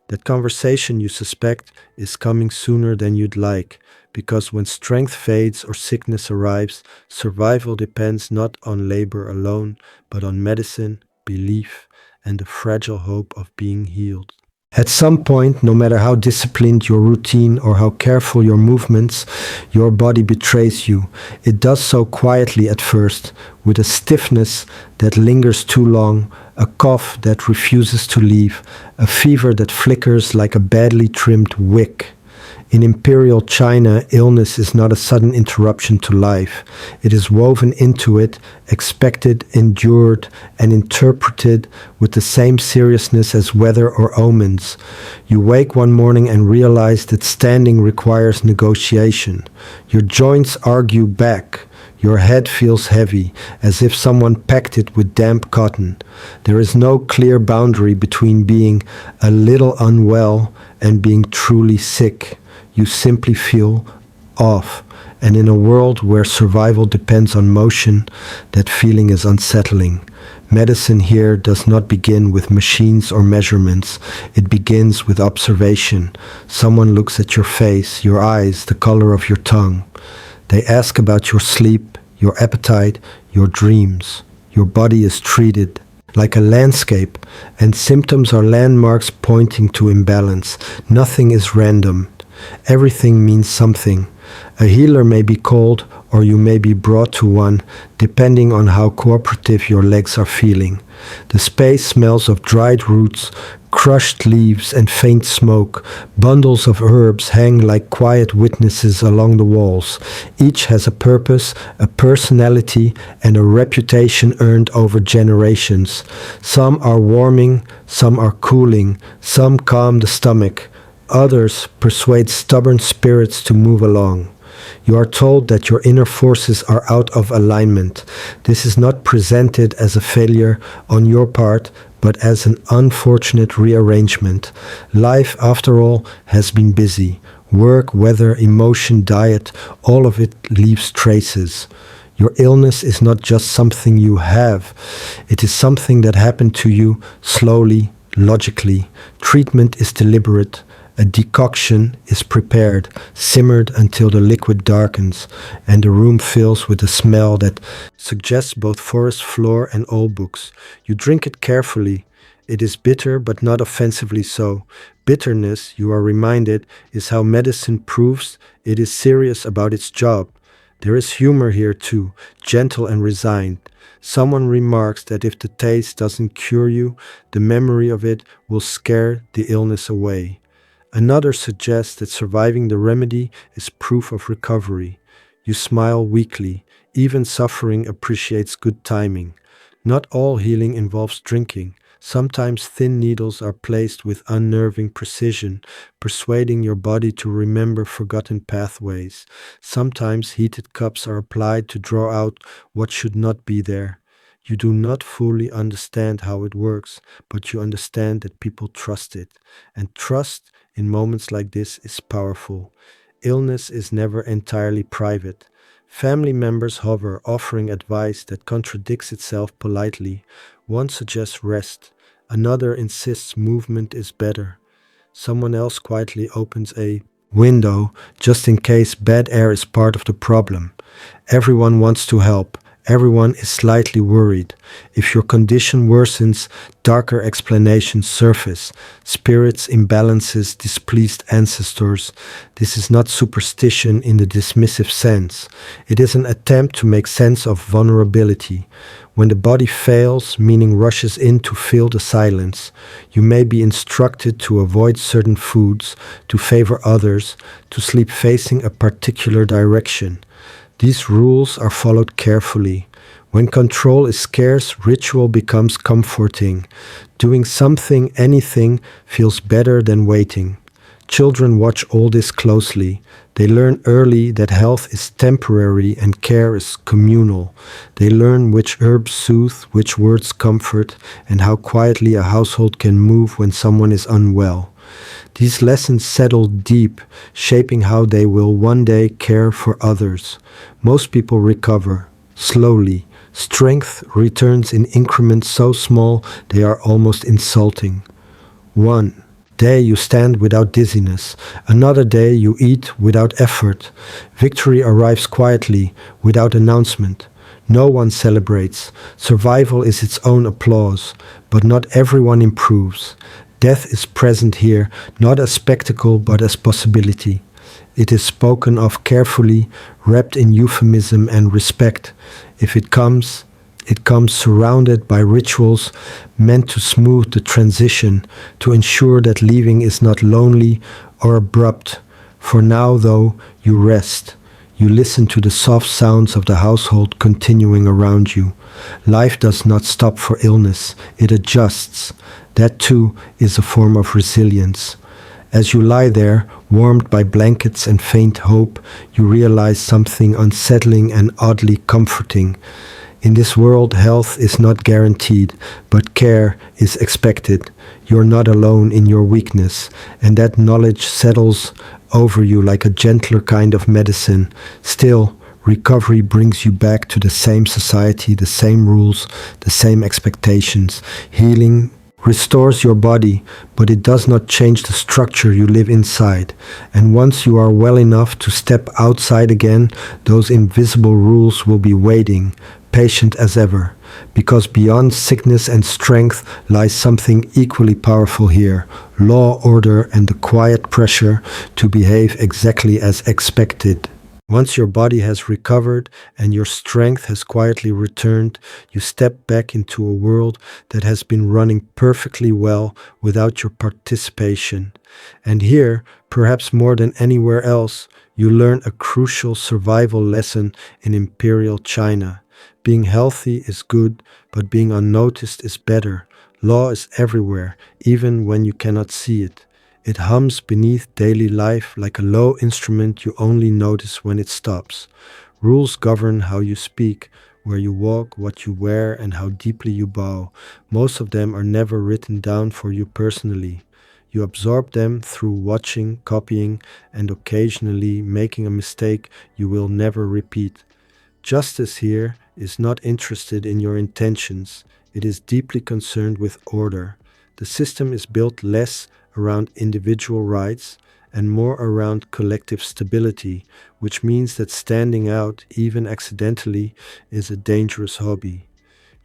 That conversation you suspect is coming sooner than you'd like, because when strength fades or sickness arrives, survival depends not on labor alone, but on medicine, belief, and the fragile hope of being healed. At some point, no matter how disciplined your routine or how careful your movements, your body betrays you. It does so quietly at first, with a stiffness that lingers too long, a cough that refuses to leave, a fever that flickers like a badly trimmed wick. In Imperial China, illness is not a sudden interruption to life. It is woven into it, expected, endured, and interpreted with the same seriousness as weather or omens. You wake one morning and realize that standing requires negotiation. Your joints argue back. Your head feels heavy, as if someone packed it with damp cotton. There is no clear boundary between being a little unwell and being truly sick. You simply feel off. And in a world where survival depends on motion, that feeling is unsettling. Medicine here does not begin with machines or measurements. It begins with observation. Someone looks at your face, your eyes, the color of your tongue. They ask about your sleep, your appetite, your dreams. Your body is treated like a landscape, and symptoms are landmarks pointing to imbalance. Nothing is random. Everything means something. A healer may be called, or you may be brought to one, depending on how cooperative your legs are feeling. The space smells of dried roots, crushed leaves, and faint smoke. Bundles of herbs hang like quiet witnesses along the walls. Each has a purpose, a personality, and a reputation earned over generations. Some are warming, some are cooling, some calm the stomach. Others persuade stubborn spirits to move along. You are told that your inner forces are out of alignment. This is not presented as a failure on your part, but as an unfortunate rearrangement. Life, after all, has been busy. Work, weather, emotion, diet, all of it leaves traces. Your illness is not just something you have. It is something that happened to you slowly, logically. Treatment is deliberate. A decoction is prepared, simmered until the liquid darkens, and the room fills with a smell that suggests both forest floor and old books. You drink it carefully. It is bitter, but not offensively so. Bitterness, you are reminded, is how medicine proves it is serious about its job. There is humor here too, gentle and resigned. Someone remarks that if the taste doesn't cure you, the memory of it will scare the illness away. Another suggests that surviving the remedy is proof of recovery. You smile weakly. Even suffering appreciates good timing. Not all healing involves drinking. Sometimes thin needles are placed with unnerving precision, persuading your body to remember forgotten pathways. Sometimes heated cups are applied to draw out what should not be there. You do not fully understand how it works, but you understand that people trust it. And trust in moments like this is powerful. Illness is never entirely private. Family members hover, offering advice that contradicts itself politely. One suggests rest, another insists movement is better. Someone else quietly opens a window just in case bad air is part of the problem. Everyone wants to help. Everyone is slightly worried. If your condition worsens, darker explanations surface. Spirits, imbalances, displeased ancestors. This is not superstition in the dismissive sense. It is an attempt to make sense of vulnerability. When the body fails, meaning rushes in to fill the silence, you may be instructed to avoid certain foods, to favor others, to sleep facing a particular direction. These rules are followed carefully. When control is scarce, ritual becomes comforting. Doing something, anything, feels better than waiting. Children watch all this closely. They learn early that health is temporary and care is communal. They learn which herbs soothe, which words comfort, and how quietly a household can move when someone is unwell. These lessons settle deep, shaping how they will one day care for others. Most people recover, slowly. Strength returns in increments so small they are almost insulting. One day you stand without dizziness, another day you eat without effort. Victory arrives quietly, without announcement. No one celebrates. Survival is its own applause, but not everyone improves. Death is present here, not as spectacle but as possibility. It is spoken of carefully, wrapped in euphemism and respect. If it comes surrounded by rituals meant to smooth the transition, to ensure that leaving is not lonely or abrupt. For now, though, you rest. You listen to the soft sounds of the household continuing around you. Life does not stop for illness, it adjusts. That too is a form of resilience. As you lie there, warmed by blankets and faint hope, you realize something unsettling and oddly comforting. In this world, health is not guaranteed, but care is expected. You're not alone in your weakness, and that knowledge settles over you like a gentler kind of medicine. Still, recovery brings you back to the same society, the same rules, the same expectations. Healing restores your body, but it does not change the structure you live inside. And once you are well enough to step outside again, those invisible rules will be waiting, patient as ever. Because beyond sickness and strength lies something equally powerful here: law, order, and the quiet pressure to behave exactly as expected. Once your body has recovered and your strength has quietly returned, you step back into a world that has been running perfectly well without your participation. And here, perhaps more than anywhere else, you learn a crucial survival lesson in Imperial China. Being healthy is good, but being unnoticed is better. Law is everywhere, even when you cannot see it. It hums beneath daily life like a low instrument you only notice when it stops. Rules govern how you speak, where you walk, what you wear, and how deeply you bow. Most of them are never written down for you personally. You absorb them through watching, copying, and occasionally making a mistake you will never repeat. Justice here is not interested in your intentions. It is deeply concerned with order. The system is built less around individual rights and more around collective stability, which means that standing out, even accidentally, is a dangerous hobby.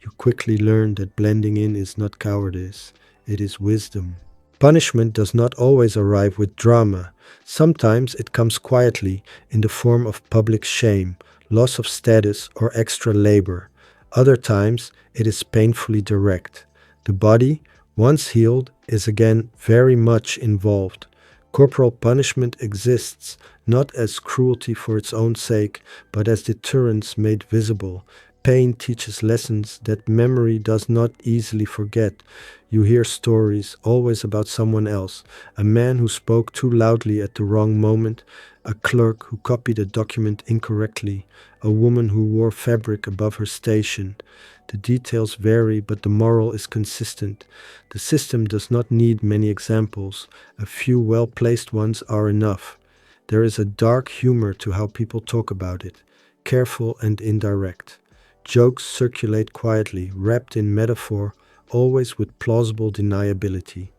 You quickly learn that blending in is not cowardice, it is wisdom. Punishment does not always arrive with drama. Sometimes it comes quietly in the form of public shame, loss of status, or extra labor. Other times it is painfully direct. The body, once healed, is again very much involved. Corporal punishment exists not as cruelty for its own sake, but as deterrence made visible. Pain teaches lessons that memory does not easily forget. You hear stories, always about someone else: a man who spoke too loudly at the wrong moment, a clerk who copied a document incorrectly, a woman who wore fabric above her station. The details vary, but the moral is consistent. The system does not need many examples. A few well placed ones are enough. There is a dark humor to how people talk about it, careful and indirect. Jokes circulate quietly, wrapped in metaphor, always with plausible deniability.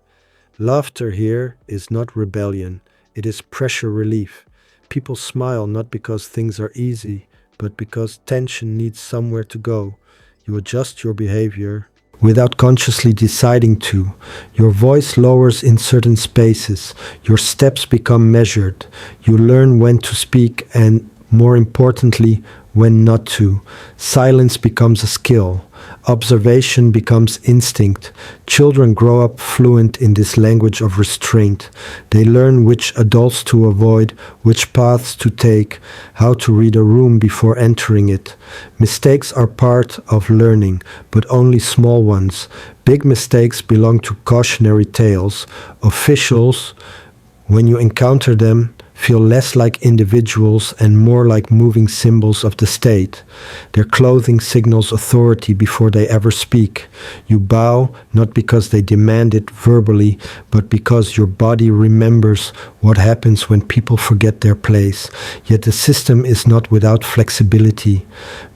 Laughter here is not rebellion, it is pressure relief. People smile not because things are easy, but because tension needs somewhere to go. You adjust your behavior without consciously deciding to. Your voice lowers in certain spaces, your steps become measured, you learn when to speak and, more importantly, when not to. Silence becomes a skill. Observation becomes instinct. Children grow up fluent in this language of restraint. They learn which adults to avoid, which paths to take, how to read a room before entering it. Mistakes are part of learning, but only small ones. Big mistakes belong to cautionary tales. Officials, when you encounter them, feel less like individuals and more like moving symbols of the state. Their clothing signals authority before they ever speak. You bow not because they demand it verbally, but because your body remembers what happens when people forget their place. Yet the system is not without flexibility.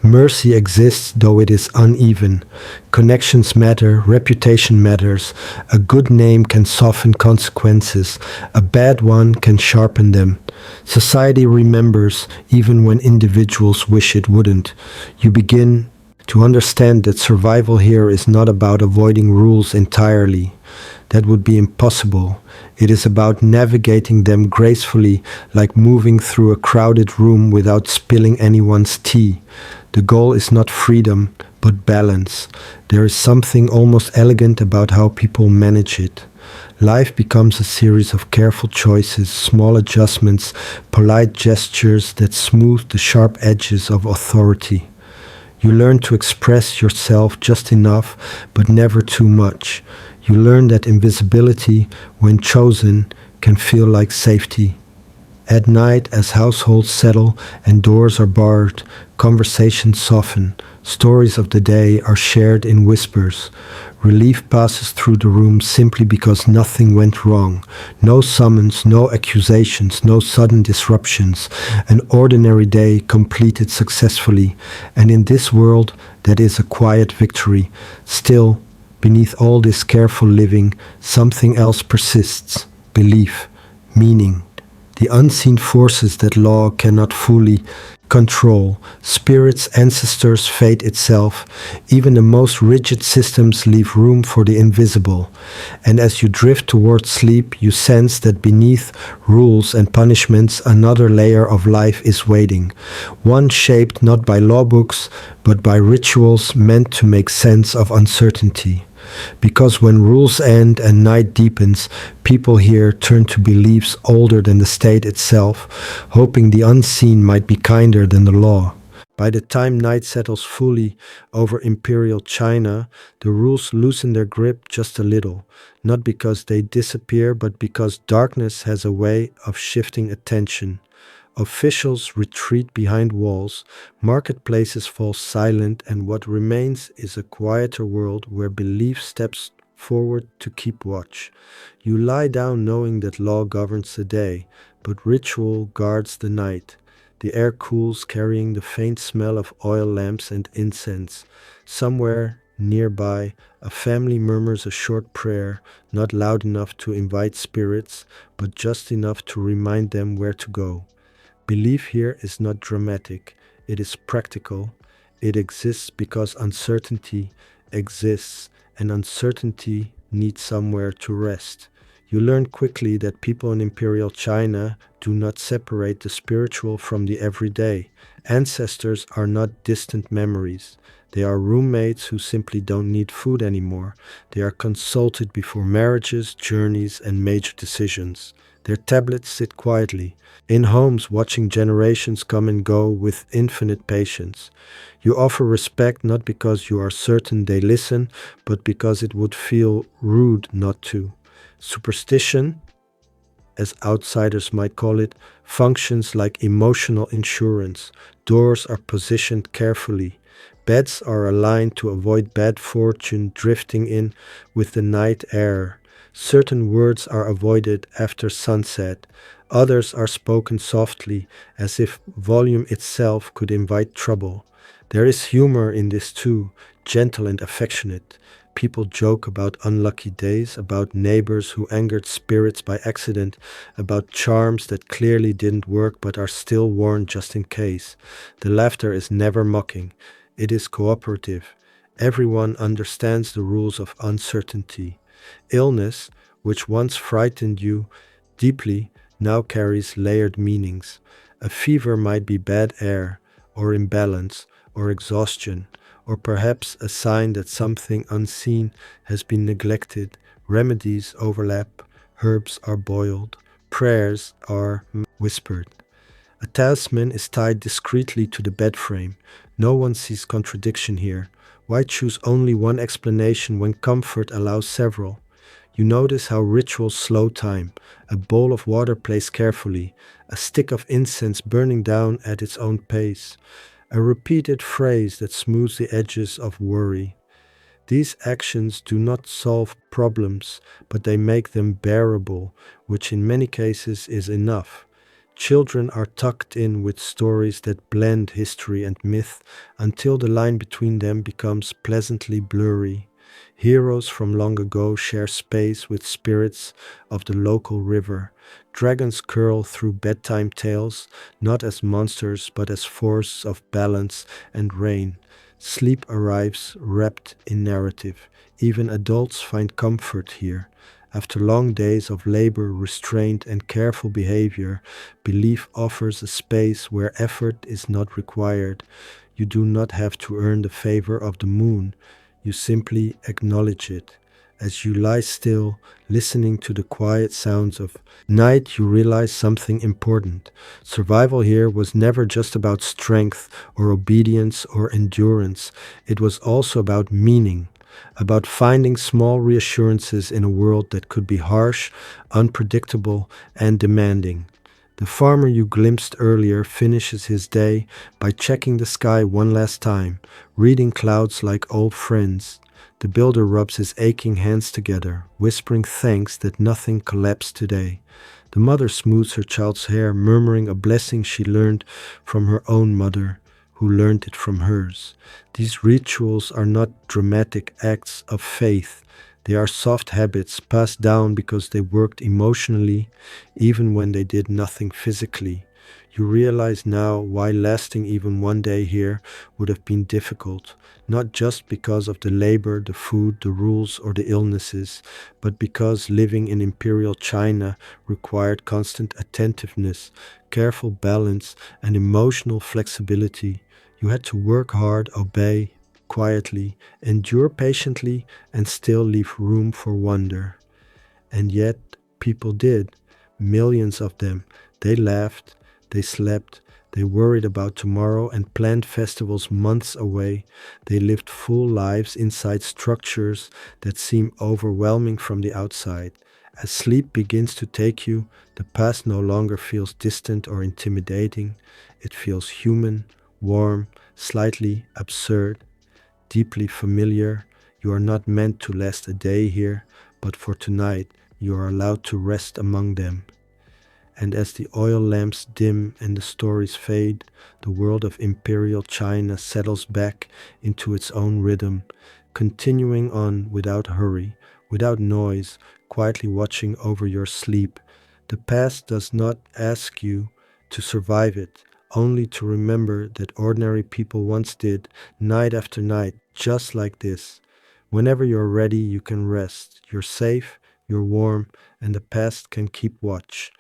Mercy exists, though it is uneven. Connections matter, reputation matters. A good name can soften consequences, a bad one can sharpen them. Society remembers even when individuals wish it wouldn't. You begin to understand that survival here is not about avoiding rules entirely. That would be impossible. It is about navigating them gracefully, like moving through a crowded room without spilling anyone's tea. The goal is not freedom, but balance. There is something almost elegant about how people manage it. Life becomes a series of careful choices, small adjustments, polite gestures that smooth the sharp edges of authority. You learn to express yourself just enough, but never too much. You learn that invisibility, when chosen, can feel like safety. At night, as households settle and doors are barred, conversations soften. Stories of the day are shared in whispers. Relief passes through the room simply because nothing went wrong. No summons, no accusations, no sudden disruptions. An ordinary day completed successfully. And in this world, that is a quiet victory. Still, beneath all this careful living, something else persists. Belief, meaning. The unseen forces that law cannot fully control. Spirits, ancestors, fate itself. Even the most rigid systems leave room for the invisible. And as you drift towards sleep, you sense that beneath rules and punishments, another layer of life is waiting. One shaped not by law books, but by rituals meant to make sense of uncertainty. Because when rules end and night deepens, people here turn to beliefs older than the state itself, hoping the unseen might be kinder than the law. By the time night settles fully over Imperial China, the rules loosen their grip just a little, not because they disappear, but because darkness has a way of shifting attention. Officials retreat behind walls, marketplaces fall silent, and what remains is a quieter world where belief steps forward to keep watch. You lie down knowing that law governs the day, but ritual guards the night. The air cools, carrying the faint smell of oil lamps and incense. Somewhere nearby, a family murmurs a short prayer, not loud enough to invite spirits, but just enough to remind them where to go. Belief here is not dramatic, it is practical. It exists because uncertainty exists, and uncertainty needs somewhere to rest. You learn quickly that people in Imperial China do not separate the spiritual from the everyday. Ancestors are not distant memories. They are roommates who simply don't need food anymore. They are consulted before marriages, journeys, and major decisions. Their tablets sit quietly, in homes watching generations come and go with infinite patience. You offer respect not because you are certain they listen, but because it would feel rude not to. Superstition, as outsiders might call it, functions like emotional insurance. Doors are positioned carefully. Beds are aligned to avoid bad fortune drifting in with the night air. Certain words are avoided after sunset. Others are spoken softly, as if volume itself could invite trouble. There is humor in this too, gentle and affectionate. People joke about unlucky days, about neighbors who angered spirits by accident, about charms that clearly didn't work but are still worn just in case. The laughter is never mocking, it is cooperative. Everyone understands the rules of uncertainty. Illness, which once frightened you deeply, now carries layered meanings. A fever might be bad air, or imbalance, or exhaustion, or perhaps a sign that something unseen has been neglected. Remedies overlap, herbs are boiled, prayers are whispered. A talisman is tied discreetly to the bed frame. No one sees contradiction here. Why choose only one explanation when comfort allows several? You notice how rituals slow time. A bowl of water placed carefully, a stick of incense burning down at its own pace, a repeated phrase that smooths the edges of worry. These actions do not solve problems, but they make them bearable, which in many cases is enough. Children are tucked in with stories that blend history and myth until the line between them becomes pleasantly blurry. Heroes from long ago share space with spirits of the local river. Dragons curl through bedtime tales, not as monsters but as force of balance and rain. Sleep arrives wrapped in narrative. Even adults find comfort here. After long days of labor, restraint, and careful behavior, belief offers a space where effort is not required. You do not have to earn the favor of the moon. You simply acknowledge it. As you lie still, listening to the quiet sounds of night, you realize something important. Survival here was never just about strength or obedience or endurance, it was also about meaning, about finding small reassurances in a world that could be harsh, unpredictable, and demanding. The farmer you glimpsed earlier finishes his day by checking the sky one last time, reading clouds like old friends. The builder rubs his aching hands together, whispering thanks that nothing collapsed today. The mother smooths her child's hair, murmuring a blessing she learned from her own mother, who learned it from hers. These rituals are not dramatic acts of faith. They are soft habits passed down because they worked emotionally, even when they did nothing physically. You realize now why lasting even one day here would have been difficult, not just because of the labor, the food, the rules, or the illnesses, but because living in Imperial China required constant attentiveness, careful balance, and emotional flexibility. You had to work hard, obey quietly, endure patiently, and still leave room for wonder. And yet, people did. Millions of them. They laughed, they slept, they worried about tomorrow and planned festivals months away. They lived full lives inside structures that seem overwhelming from the outside. As sleep begins to take you, the past no longer feels distant or intimidating. It feels human, warm, slightly absurd, deeply familiar. You are not meant to last a day here, but for tonight you are allowed to rest among them. And as the oil lamps dim and the stories fade, the world of Imperial China settles back into its own rhythm, continuing on without hurry, without noise, quietly watching over your sleep. The past does not ask you to survive it, only to remember that ordinary people once did, night after night, just like this. Whenever you're ready, you can rest. You're safe, you're warm, and the past can keep watch.